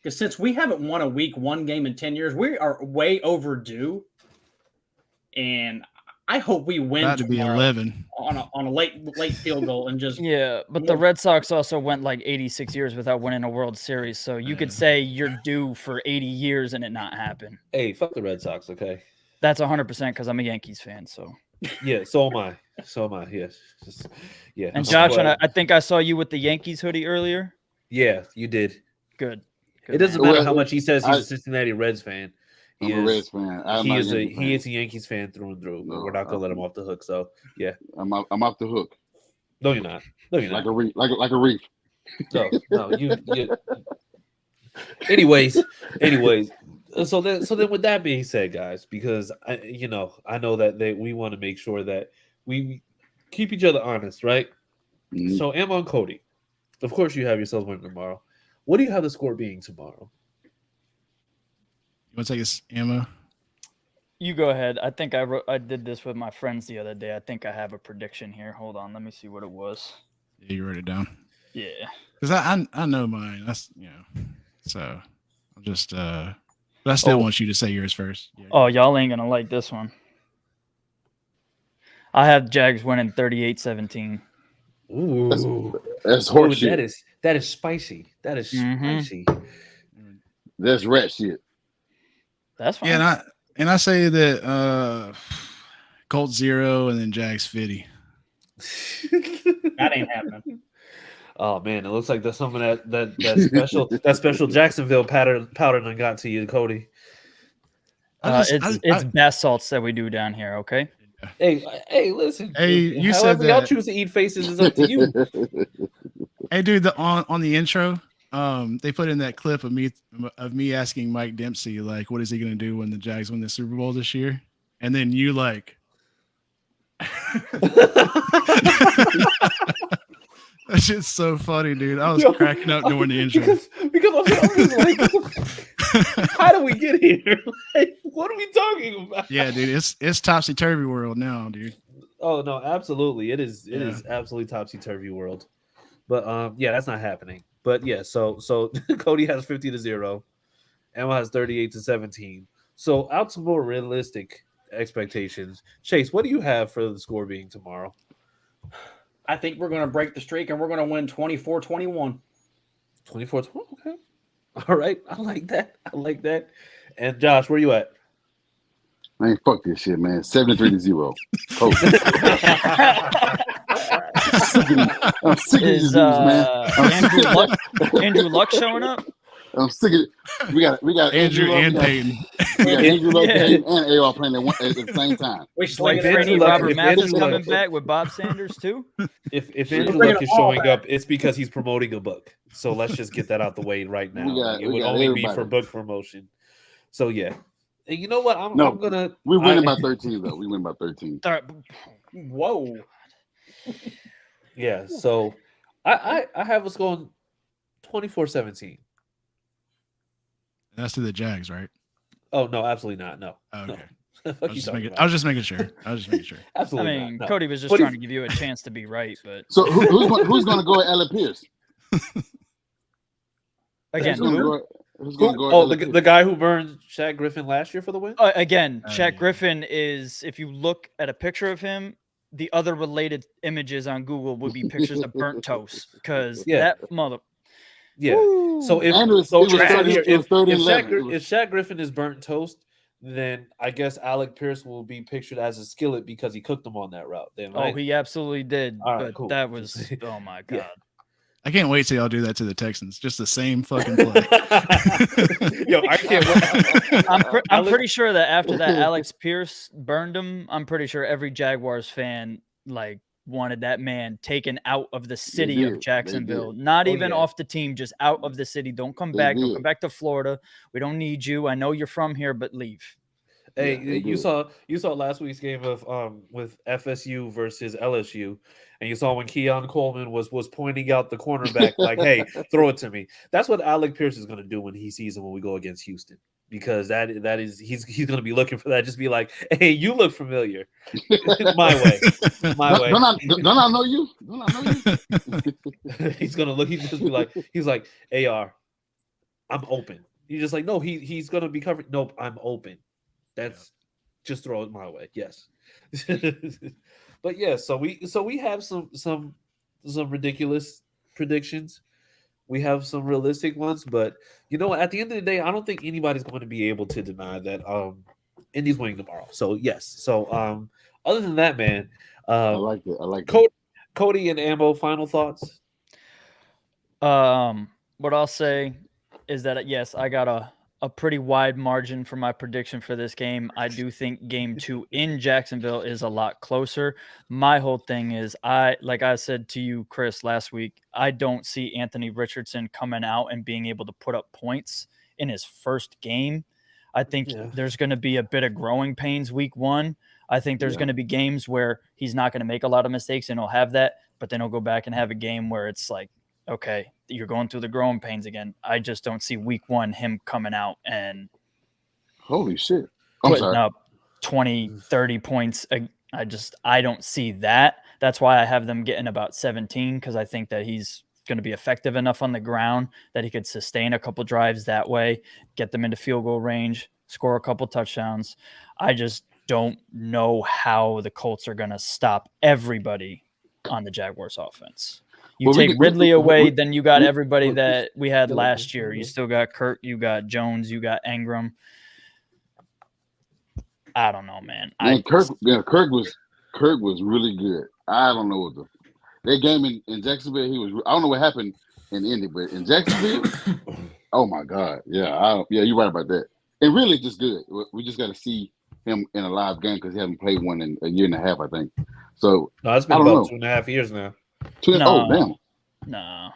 since we haven't won a week 1 game in 10 years, we are way overdue. And I hope we win About to be tomorrow 11. on a late field goal and just Yeah, but the Red Sox also went like 86 years without winning a World Series. So you could say you're due for 80 years and it not happen. Hey, fuck the Red Sox, okay? That's 100% because I'm a Yankees fan. So Yeah, so am I. So am I. Yes. Yeah. and I'm Josh, and glad. I think I saw you with the Yankees hoodie earlier. Yeah, you did. Good. It doesn't man. matter how much he says he's I- a Cincinnati Reds fan. I'm a Reds fan. I'm not a Yankees fan. He is a Yankees fan through and through. But No, we're not gonna let him off the hook. So yeah. I'm off the hook. No, you're not. No, you're Like not. a reef. Like a reef. No, you. Anyways. So then, with that being said, guys, because I know that we want to make sure that we keep each other honest, right? Mhm. So, Emma and Cody, of course, you have yourselves winning tomorrow. What do you have the score being tomorrow? You want to take us, Emma? You go ahead. I think I did this with my friends the other day. I think I have a prediction here. Hold on. Let me see what it was. Yeah, you wrote it down. Yeah. Because I know mine. That's So I'll just but I still want you to say yours first. Yeah. Oh, y'all ain't gonna like this one. I have Jags winning 38-17. Ooh, That's Ooh, horseshit. that is spicy. That is Mhm. spicy. That's rat shit. That's fine. Yeah, and I say that Colts 0 and then Jags 50. that ain't happening. Oh man, it looks like there's something that special Jacksonville powder done got to you, Cody. It's bath salts that we do down here. Okay. Hey, listen. Hey, you said however y'all that. choose to eat faces is up to you. Hey, dude, on the intro, they put in that clip of me asking Mike Dempsey, like, what is he going to do when the Jags win the Super Bowl this year? And then you like, that shit's so funny, dude. I was cracking up during the intro. Because I'm just like, how do we get here? Like, what are we talking about? Yeah, dude, it's topsy turvy world now, dude. Oh no, absolutely. It is absolutely topsy turvy world. But yeah, that's not happening. But yeah, so Cody has 50-0. Emma has 38-17. So out to more realistic expectations. Chase, what do you have for the score being tomorrow? I think we're going to break the streak and we're going to win 24-21. 24-20. Okay. All right. I like that. And Josh, where you at? Man, fuck this shit, man. 73-0. Coach. I'm sick of these dudes, man. Andrew Luck showing up? I'm sick of it. We got Andrew and Peyton. We got Andrew Luck, Peyton, and AR playing at the same time. We Like slinging Robert Mathis coming back with Bob Sanders too. If Andrew Luck is showing up, it's because he's promoting a book. So let's just get that out the way right now. It would only be for book promotion. So yeah. And you know what? I'm gonna. We win by 13 though. We win by 13. Whoa. Yeah. So I have us going 24-17. That's to the Jags, right? Oh no, absolutely not. No. Okay. No. I was just making sure. Absolutely. I mean, not, no. Cody was just trying to give you a chance to be right, but So who's going to go at Alec Pierce? Again, who's going to go? Oh, the guy who burned Shaq Griffin last year for the win. Shaq Griffin is. If you look at a picture of him, the other related images on Google would be pictures of burnt toast because that mother. Yeah. Woo. So if Shaq Griffin is burnt toast, then I guess Alec Pierce will be pictured as a skillet because he cooked them on that route. Then, right? Oh, he absolutely did. All right, but cool. that was oh my god. Yeah. I can't wait till y'all do that to the Texans. Just the same fucking play. Yo, I can't wait. I'm pretty sure that after that Alex Pierce burned him, I'm pretty sure every Jaguars fan wanted that man taken out of the city of Jacksonville. Not even off the team, just out of the city. Don't come back. Don't come back to Florida. We don't need you. I know you're from here, but leave. Hey, you saw last week's game of with FSU versus LSU, and you saw when Keon Coleman was pointing out the cornerback like, "Hey, throw it to me." That's what Alec Pierce is going to do when he sees him when we go against Houston, because that is he's going to be looking for that. Just be like, "Hey, you look familiar." My way. Don't I know you? He's going to look. He's just be like, AR, I'm open. You're just like, no, he's going to be covered. Nope, I'm open. That's just throw it my way. Yes. But yeah, so we have some ridiculous predictions. We have some realistic ones, but you know, at the end of the day, I don't think anybody's going to be able to deny that Indy's winning tomorrow. So yes. So other than that, man, I like it. Cody and Ambo, final thoughts. What I'll say is that yes, I got a pretty wide margin for my prediction for this game. I do think game 2 in Jacksonville is a lot closer. My whole thing is like I said to you, Chris, last week, I don't see Anthony Richardson coming out and being able to put up points in his first game. I think there's going to be a bit of growing pains week 1. I think there's going to be games where he's not going to make a lot of mistakes and he'll have that, but then he'll go back and have a game where it's like, okay, you're going through the growing pains again. I just don't see week 1 him coming out and holy shit, putting up 20, 30 points. I don't see that. That's why I have them getting about 17, because I think that he's going to be effective enough on the ground that he could sustain a couple drives that way, get them into field goal range, score a couple touchdowns. I just don't know how the Colts are going to stop everybody on the Jaguars offense. You take Ridley away, then you got everybody that we had last year. You still got Kirk, you got Jones, you got Ingram. I don't know, man. Kirk was really good. I don't know what that game in Jacksonville. I don't know what happened in Indy, but in Jacksonville, oh my God, you're right about that. And really, just good. We just got to see him in a live game because he hasn't played one in a year and a half, I think. So No, it's been I don't about know. 2.5 years now. Oh, damn. No.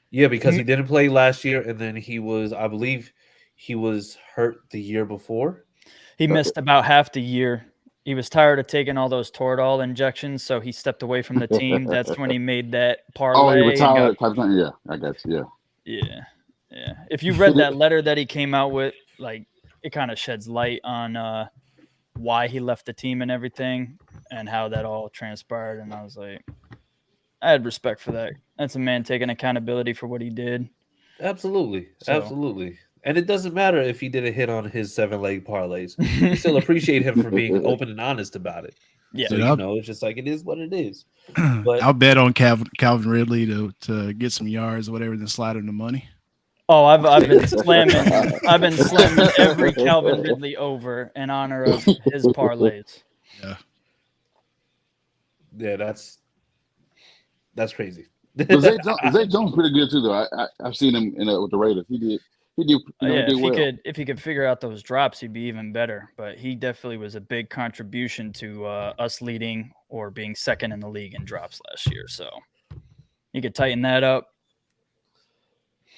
Yeah, because he didn't play last year, and then I believe he was hurt the year before. He missed about half the year. He was tired of taking all those Toradol injections, so he stepped away from the team. That's when he made that parlay. Oh, he retired type thing. Yeah, I got you. Yeah. If you read that letter that he came out with, like, it kind of sheds light on why he left the team and everything and how that all transpired. And I was like, I had respect for that. That's a man taking accountability for what he did. Absolutely. And it doesn't matter if he didn't hit on his 7-leg parlays. We still appreciate him for being open and honest about it. Yeah. So, it's just like it is what it is. But I'll bet on Calvin Ridley to get some yards or whatever, then slide him the money. Oh, I've been slamming every Calvin Ridley over in honor of his parlays. Yeah, that's crazy. But Zay Jones pretty good too, though. I've seen him with the Raiders. He did well. If he could figure out those drops, he'd be even better. But he definitely was a big contribution to us leading or being second in the league in drops last year. So you could tighten that up.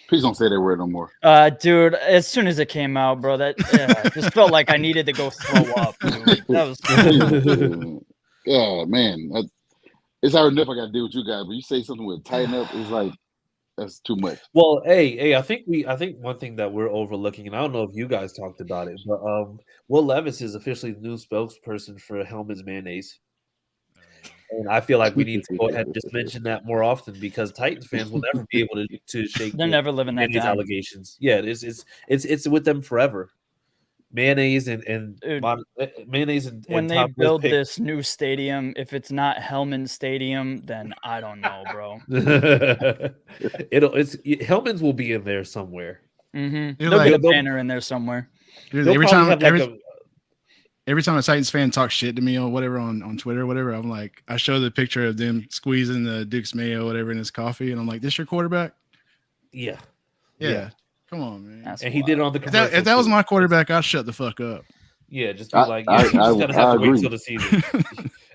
Please don't say that word no more. Dude, as soon as it came out, bro, that just felt like I needed to go throw up. Dude. That was yeah, man. It's hard enough I got to deal with you guys, but you say something with tighten up, it's like that's too much. Well, hey, I think one thing that we're overlooking, and I don't know if you guys talked about it, but Will Levis is officially the new spokesperson for Hellman's Mayonnaise. And I feel like we need to go ahead and just mention that more often because Titans fans will never be able to shake. They're never living that these down. allegations. Yeah, it's with them forever. Mayonnaise and mayonnaise and when they build this new stadium, if it's not Hellman Stadium, then I don't know, bro. Hellman's will be in there somewhere. Mm-hmm. They'll get a banner in there somewhere. Dude, every time a Titans fan talks shit to me or whatever on Twitter or whatever, I'm like, I show the picture of them squeezing the Duke's Mayo or whatever in his coffee, and I'm like, this your quarterback? Yeah. Come on, man. That's and wild. He did it on the commercial. If that was my quarterback, I'd shut the fuck up. Yeah, just be like, you just gotta have to wait till the season.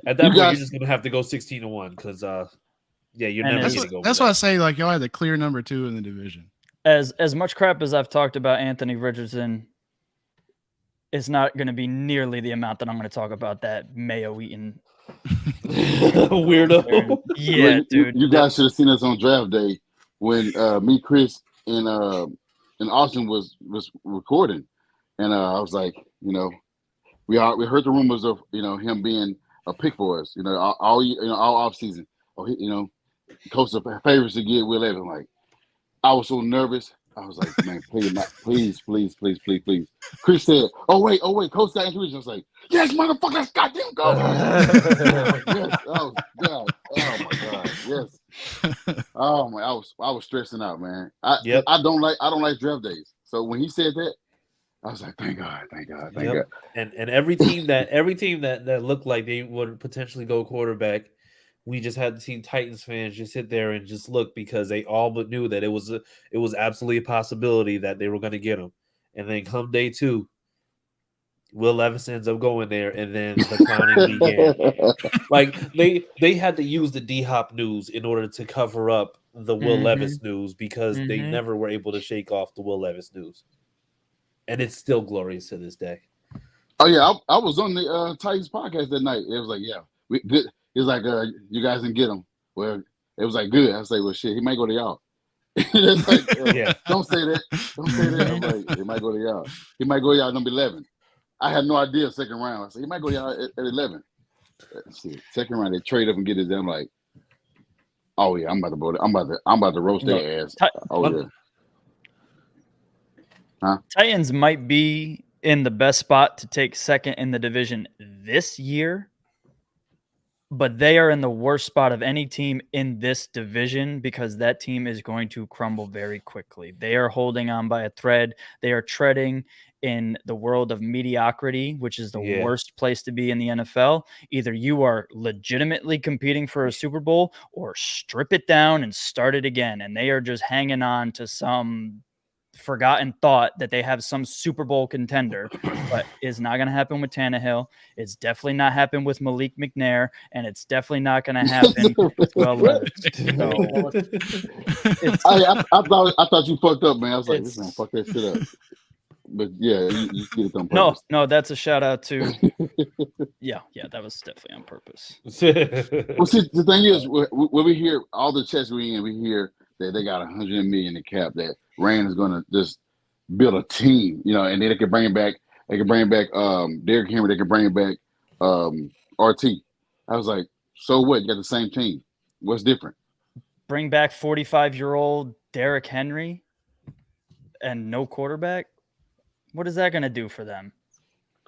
At that point, you're just gonna have to go 16-1 because you're never gonna go. That's why I say like y'all had the clear number 2 in the division. As much crap as I've talked about Anthony Richardson, it's not going to be nearly the amount that I'm going to talk about that Mayo eating weirdo. Yeah, dude. You guys should have seen us on draft day when me, Chris, and Austin was recording, and I was like, we heard the rumors of him being a pick for us, all off season. Coach of favorites to get Will Levis. Like, I was so nervous. I was like, man, please. Chris said, oh wait, Coach got injuries. I was like, yes, motherfucker, let's goddamn go. Yes. Oh God. Oh my God. Yes. Oh my, I was stressing out, man. I don't like draft days. So when he said that, I was like, thank God. And every team that looked like they would potentially go quarterback, we just had seen Titans fans just sit there and just look because they all but knew that it was absolutely a possibility that they were going to get him. And then come day 2, Will Levis ends up going there, and then the clowning began. Like they had to use the D-Hop news in order to cover up the Will Levis news because they never were able to shake off the Will Levis news, and it's still glorious to this day. Oh yeah, I was on the Titans podcast that night. It was like, we good. It's like, you guys didn't get him. Well, it was like, good. I was like, well, shit, he might go to y'all. It's like, don't say that. I'm like, he might go to y'all. He might go to y'all number 11. I had no idea second round. I said, he might go to y'all at 11. Shit, second round, they trade up and get his. I'm like, oh yeah, I'm about to roast their ass. Yeah. Huh? Titans might be in the best spot to take second in the division this year. But they are in the worst spot of any team in this division because that team is going to crumble very quickly. They are holding on by a thread. They are treading in the world of mediocrity, which is the worst place to be in the NFL. Either you are legitimately competing for a Super Bowl or strip it down and start it again. And they are just hanging on to some forgotten thought that they have some Super Bowl contender, but it's not going to happen with Tannehill. It's definitely not happen with Malik McNair, and it's definitely not going to happen with Will Levis. So I thought you fucked up, man. I was like, this man fuck that shit up. But yeah, you did it on purpose. no, that's a shout out to. Yeah, that was definitely on purpose. Well, see, the thing is, when we hear all the checks we hear that they got $100 million in cap, that Rain is going to just build a team, and then they can bring back. They can bring back Derrick Henry. They can bring back RT. I was like, so what? You got the same team. What's different? Bring back 45-year-old Derrick Henry and no quarterback. What is that going to do for them?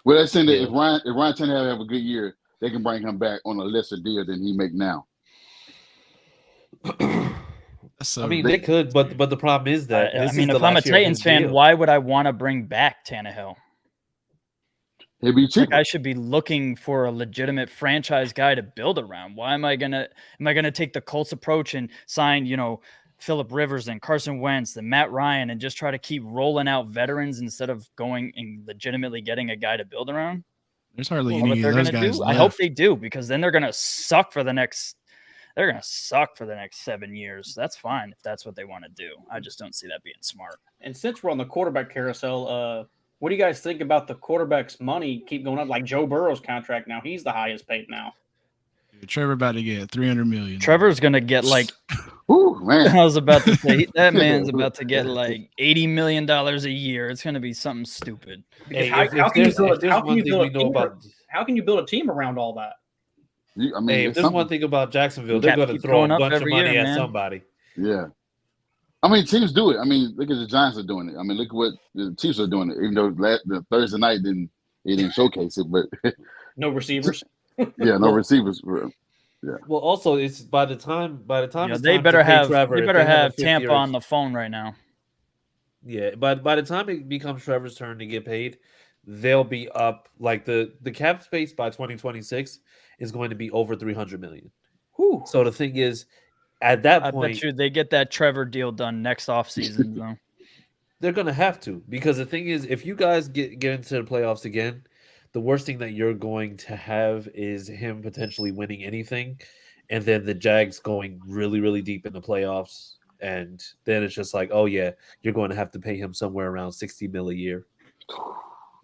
Well, they're saying that if Ryan Tannehill have a good year, they can bring him back on a lesser deal than he make now. So they could, but the problem is that if I'm a Titans fan, why would I want to bring back Tannehill? It'd be cheaper. I should be looking for a legitimate franchise guy to build around. Why am I gonna take the Colts approach and sign, Phillip Rivers and Carson Wentz and Matt Ryan and just try to keep rolling out veterans instead of going and legitimately getting a guy to build around? There's hardly any of those guys left. I hope they do, because then they're gonna suck for the next. They're gonna suck for the next 7 years. That's fine if that's what they want to do. I just don't see that being smart. And since we're on the quarterback carousel, what do you guys think about the quarterback's money keep going up? Like Joe Burrow's contract now, he's the highest paid now. Trevor about to get $300 million. Trevor's gonna get like. Ooh, man. I was about to say that man's about to get like $80 million a year. It's gonna be something stupid. How can you build a team around all that? If there's one thing about Jacksonville, they're going to throw a bunch of money at somebody. Yeah. I mean, teams do it. I mean, look at the Giants are doing it. I mean, look at what the Chiefs are doing it. Even though the Thursday night didn't showcase it, but no receivers. Yeah, no receivers. Yeah. Well, also it's by the time they better have Tampa on the phone right now. Yeah, but by the time it becomes Trevor's turn to get paid, they'll be up like the cap space by 2026 is going to be over 300 million. Whew. So the thing is, at that point, I bet you they get that Trevor deal done next offseason. Though. They're going to have to, because the thing is, if you guys get into the playoffs again, the worst thing that you're going to have is him potentially winning anything, and then the Jags going really, really deep in the playoffs, and then it's just like, oh yeah, you're going to have to pay him somewhere around $60 million a year.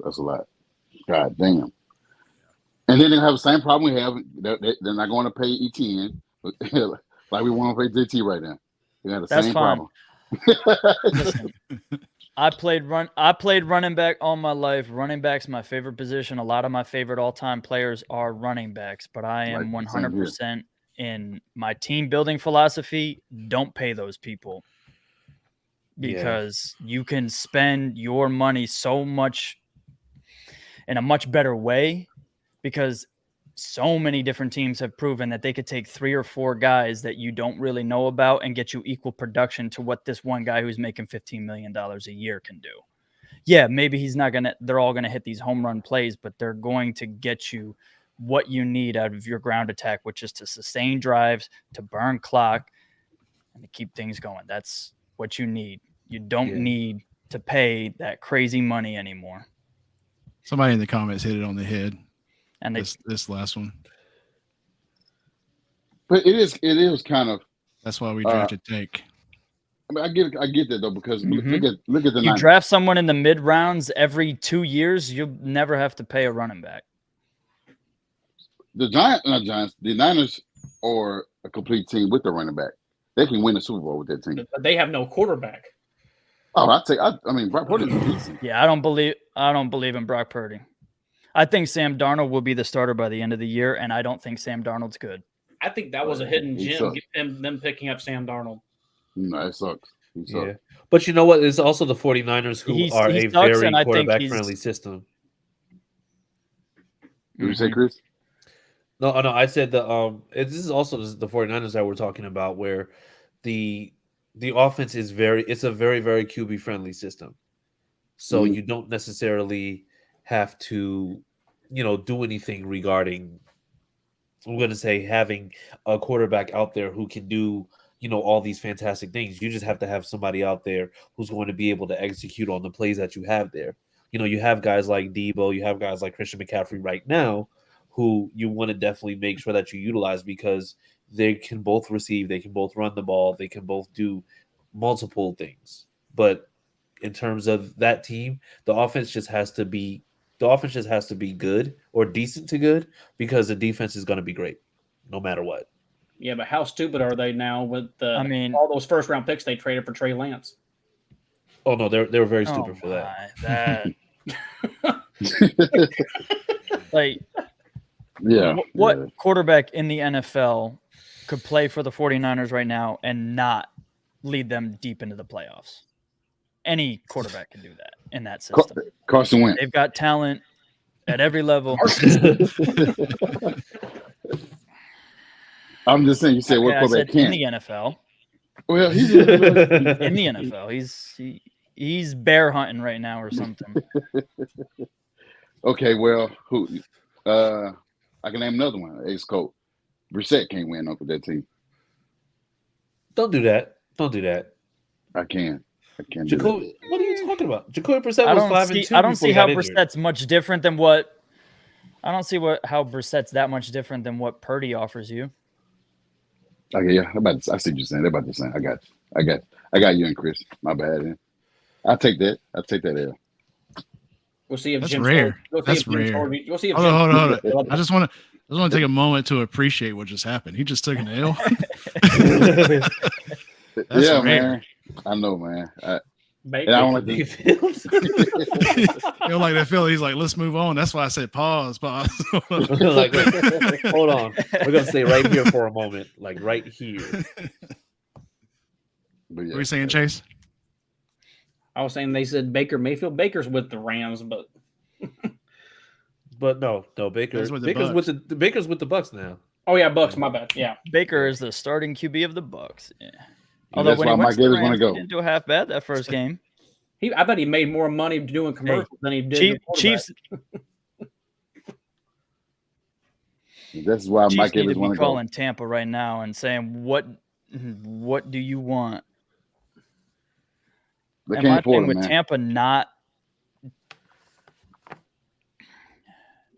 That's a lot. God damn. And then they have the same problem we have. They're not going to pay ETN like we want to pay JT right now. They have the That's same fine. problem. Listen, I played running back all my life. Running back's my favorite position. A lot of my favorite all-time players are running backs, but I am 100% in my team building philosophy. Don't pay those people, because you can spend your money so much in a much better way, because so many different teams have proven that they could take 3 or 4 guys that you don't really know about and get you equal production to what this one guy who's making $15 million a year can do. Yeah, maybe they're all going to hit these home run plays, but they're going to get you what you need out of your ground attack, which is to sustain drives, to burn clock, and to keep things going. That's what you need. You don't need to pay that crazy money anymore. Somebody in the comments hit it on the head. And this last one. But it is kind of. That's why we drafted Tank. I mean, I get that though, because look at the. You draft someone in the mid rounds every 2 years, you'll never have to pay a running back. The Niners are a complete team with the running back. They can win the Super Bowl with that team. But they have no quarterback. Oh, I mean, Brock Purdy is decent. Yeah, I don't believe in Brock Purdy. I think Sam Darnold will be the starter by the end of the year, and I don't think Sam Darnold's good. I think that was a hidden gem, them picking up Sam Darnold. No, it sucks. Yeah. But you know what? It's also the 49ers who are a very quarterback-friendly system. Did you say, Chris? No, I said this is also the 49ers that we're talking about, where the offense is it's a very, very QB-friendly system. So you don't necessarily have to, do anything regarding, I'm going to say, having a quarterback out there who can do all these fantastic things. You just have to have somebody out there who's going to be able to execute on the plays that you have there. You have guys like Debo, you have guys like Christian McCaffrey right now, who you want to definitely make sure that you utilize because they can both receive, they can both run the ball, they can both do multiple things. But in terms of that team, the offense just has to be good or decent to good because the defense is going to be great no matter what. Yeah, but how stupid are they now with all those first round picks they traded for Trey Lance? Oh no, they were very stupid for that. Like, what quarterback in the NFL could play for the 49ers right now and not lead them deep into the playoffs? Any quarterback can do that in that system. Carson Wentz. They've got talent at every level. I'm just saying. You said what quarterback can in the NFL? Well, he's in the NFL. He's bear hunting right now or something. Okay, well, who? I can name another one. Ex-Colt. Brissett can't win up with that team. Don't do that. I can. Jacoby, what are you talking about? Jacoby Brissett was 5-2. I don't see how Brissett's much different than what. I don't see how Brissett's that much different than what Purdy offers you. Okay, yeah, I see what you're saying. They're about the same. I got you and Chris. My bad. I'll take that. L. We'll see if that's Jim's rare. That's rare. We'll see if hold on. I just want to take a moment to appreciate what just happened. He just took an L. Yeah, rare. Man. I know, man. I don't like the you don't like that feeling. He's like, let's move on. That's why I said pause. Like, hold on. We're gonna stay right here for a moment, like right here. What are you saying, Chase? I was saying they said Baker Mayfield. Baker's with the Rams, but no, Baker's with the Bucks now. Oh yeah, Bucks. My bad. Yeah, Baker is the starting QB of the Bucks. Yeah. Although that's when why Mike Davis want to go. He didn't do half bad that first game. I bet he made more money doing commercials than he did. Chiefs. That's why Mike Davis want to go. Calling Tampa right now and saying, "What do you want?" They and can't my afford thing him, with man. Tampa, not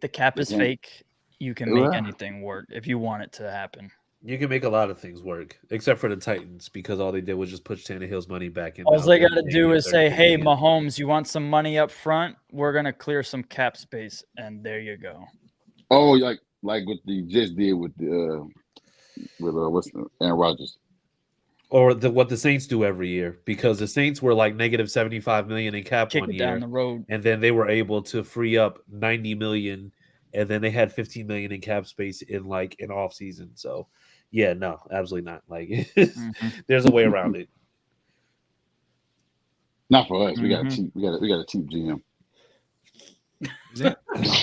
the cap is fake. You can make anything work if you want it to happen. You can make a lot of things work, except for the Titans, because all they did was just push Tannehill's money back in. All they got to do is say, "Hey, Mahomes, you want some money up front? We're gonna clear some cap space," and there you go. Oh, like what they just did with Aaron Rodgers, or what the Saints do every year, because the Saints were like negative $75 million in cap Kick one it year, down the road, and then they were able to free up $90 million, and then they had $15 million in cap space in off season. So. Yeah, no, absolutely not. Like, there's a way around it. Not for us. We got a cheap GM.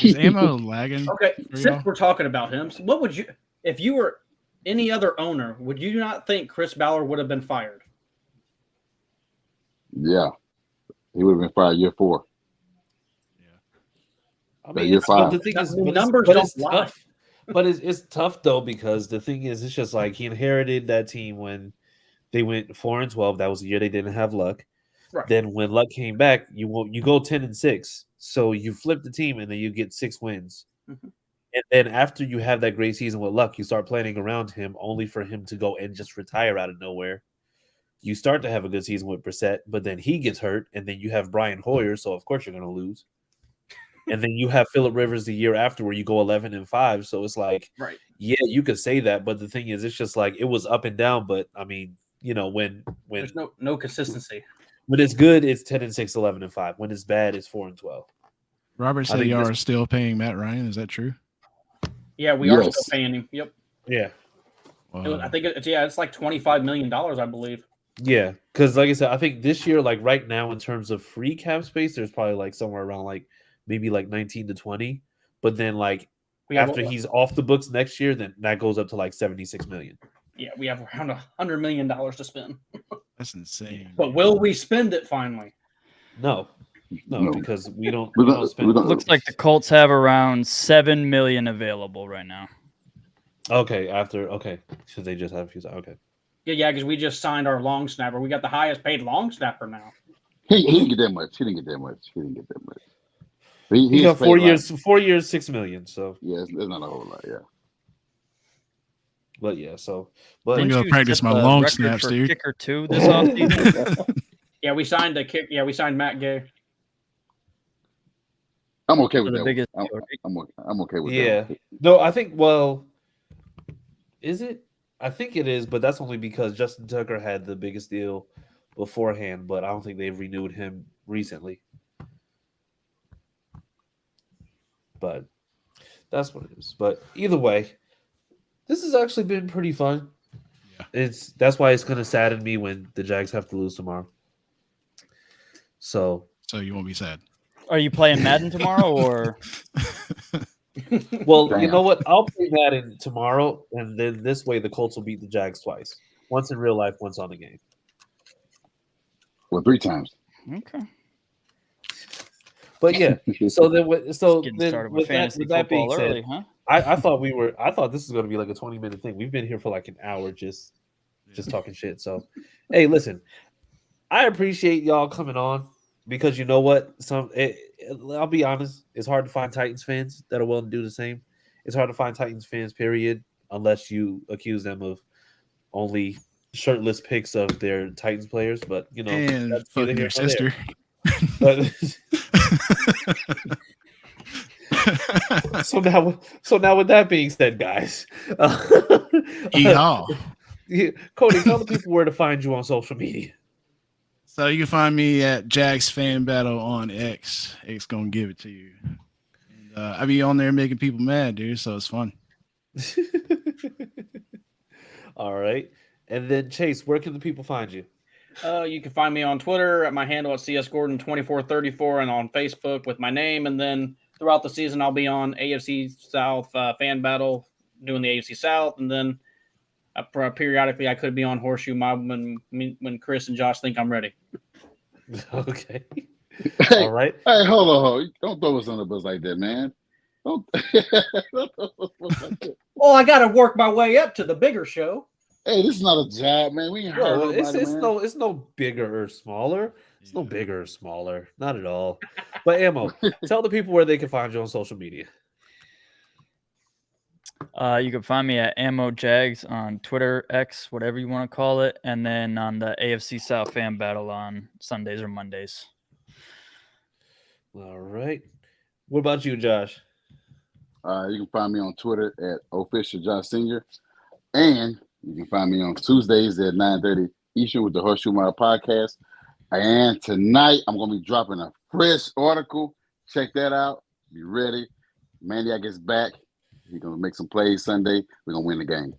Is ammo lagging? Okay, since we're talking about him, so what would you, if you were any other owner, would you not think Chris Ballard would have been fired? Yeah, he would have been fired year 4. Yeah, I mean, year 5. The thing is, numbers don't lie. Tough. But it's tough though, because the thing is, it's just like he inherited that team when they went 4-12. That was the year they didn't have Luck. Right. Then when Luck came back, you go 10-6. So you flip the team and then you get 6 wins. Mm-hmm. And then after you have that great season with Luck, you start planning around him, only for him to go and just retire out of nowhere. You start to have a good season with Brissett, but then he gets hurt, and then you have Brian Hoyer, so of course you're going to lose. And then you have Phillip Rivers the year after where you go 11-5. So it's like, right. Yeah, you could say that. But the thing is, it's just like it was up and down. But I mean, when there's no consistency. When it's good, it's 10-6, 11-5. When it's bad, it's 4-12. Robert said y'all are still paying Matt Ryan. Is that true? Yeah, we are still paying him. Yep. Yeah. Wow. I think it's like $25 million, I believe. Yeah, because like I said, I think this year, like right now, in terms of free cap space, there's probably like somewhere around maybe 19 to 20, but then after he's off the books next year, then that goes up to $76 million. Yeah, we have around $100 million to spend. That's insane. But will we spend it finally? No, because we don't spend. Looks like the Colts have around $7 million available right now. Okay, because they just have a few. Okay. Yeah, because we just signed our long snapper. We got the highest paid long snapper now. He didn't get that much. He didn't get that much. He got has 4 played a lot. years, 4 years, $6 million. So Yeah, it's not a whole lot. Yeah. but yeah, so but I'm Didn't gonna you practice set my the long record snaps, for dude. Kicker 2 this offseason. Yeah, we signed a kick. Yeah, we signed Matt Gay. I'm okay with the that. biggest I'm, deal, right? I'm okay with yeah. that. No, I think is it? I think it is, but that's only because Justin Tucker had the biggest deal beforehand, but I don't think they've renewed him recently. But that's what it is. But either way, this has actually been pretty fun. Yeah. That's why it's gonna sadden me when the Jags have to lose tomorrow. So you won't be sad. Are you playing Madden tomorrow or? well, you Damn. know what? I'll play Madden tomorrow, and then this way the Colts will beat the Jags twice. Once in real life, once on the game. Well, 3 times. Okay. But yeah, so then Getting started with fantasy football early, huh? I thought this was going to be like a 20-minute thing. I've been here for like an hour just talking shit. So, hey, listen, I appreciate y'all coming on because you know what? I'll be honest, it's hard to find Titans fans that are willing to do the same. It's hard to find Titans fans, period, unless you accuse them of only shirtless pics of their Titans players. But you know, And that's fucking neither your here nor sister. there. So now with that being said, guys, Yeehaw. Cody, tell the people where to find you on social media. So you can find me at Jags Fan Battle on X. X gonna give it to you. And, I be on there making people mad, dude. So it's fun. All right, and then Chase, where can the people find you? You can find me on Twitter at my handle at csgordon2434 and on Facebook with my name. And then throughout the season, I'll be on AFC South Fan Battle doing the AFC South. And then periodically I could be on Horseshoe Mob when Chris and Josh think I'm ready. Okay. Hey, All right. Hey, hold on. Don't throw us on the bus like that, man. Don't throw us like that. Well, I got to work my way up to the bigger show. Hey, this is not a job, man. We ain't hiring No, nobody, man. it's no bigger or smaller. It's no bigger or smaller. Not at all. But Ammo, tell the people where they can find you on social media. You can find me at Ammo Jags on Twitter, X, whatever you want to call it, and then on the AFC South Fan Battle on Sundays or Mondays. All right. What about you, Josh? You can find me on Twitter at official Josh Senior, and you can find me on Tuesdays at 9:30 Eastern with the Horseshoe Mile Podcast. And tonight I'm gonna be dropping a fresh article. Check that out. Be ready. Mandy, I gets back. He's gonna make some plays Sunday. We're gonna win the game.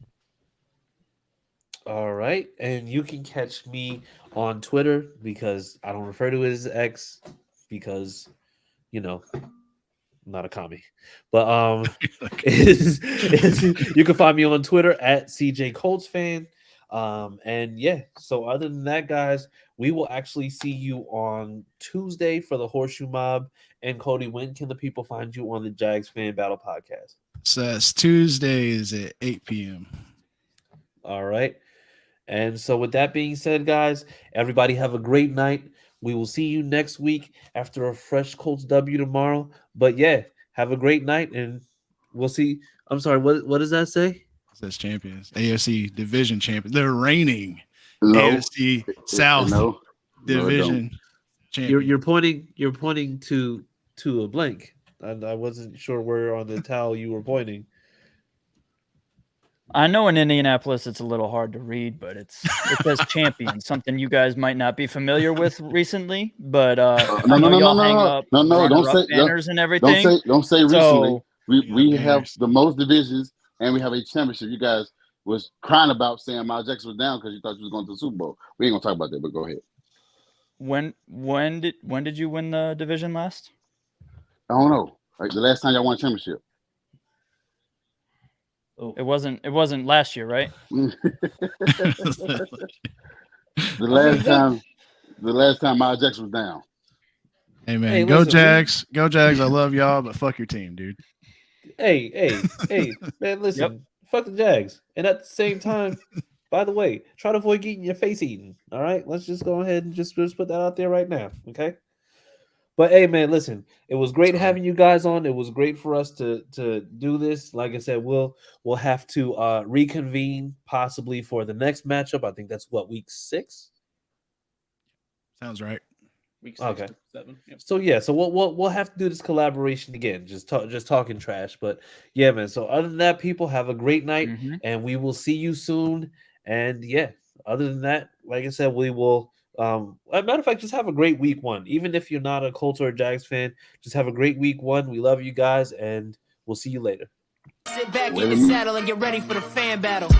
All right. And you can catch me on Twitter because I don't refer to it as X because, you know, I'm not a commie. But you can find me on Twitter at CJ Colts fan. And yeah, so other than that, guys, we will actually see you on Tuesday for the Horseshoe Mob. And Cody, when can the people find you on the Jags Fan Battle Podcast? So that's Tuesdays at 8 p.m. All right. And so with that being said, guys, everybody have a great night. We will see you next week after a fresh Colts W tomorrow. But yeah, have a great night and we'll see. I'm sorry, what does that say? It says champions. AFC division champions. They're reigning No, AFC South no, division champions. You're pointing to a blank. And I wasn't sure where on the towel you were pointing. I know in Indianapolis it's a little hard to read, but it says champion, something you guys might not be familiar with recently. But No, don't say banners and everything. Don't say recently. We Yeah, have banners. the most divisions and we have a championship. You guys was crying about saying Miles Jackson was down because you thought you was going to the Super Bowl. We ain't gonna talk about that, but go ahead. When did you win the division last? I don't know. Like the last time y'all won a championship. It wasn't last year, right? The last time Miles Jackson was down. Hey man, Hey, go listen, Jags. Go Jags. I love y'all, but fuck your team, dude. Hey, man, listen. Fuck the Jags. And at the same time, By the way, try to avoid getting your face eaten. All right, let's just go ahead and just put that out there right now. Okay. But hey, man, listen, it was great having you guys on. It was great for us to do this. Like I said, we'll have to reconvene possibly for the next matchup. I think that's week 6. Sounds right. Week 6 Okay. to 7. Yep. So yeah, so we'll have to do this collaboration again. Just talking trash, but yeah, man. So other than that, people have a great night, and we will see you soon. And yeah, other than that, like I said, we will. As a matter of fact, just have a great week 1. Even if you're not a Colts or a Jags fan, just have a great week 1. We love you guys, and we'll see you later. Sit back in the saddle and get ready for the fan battle.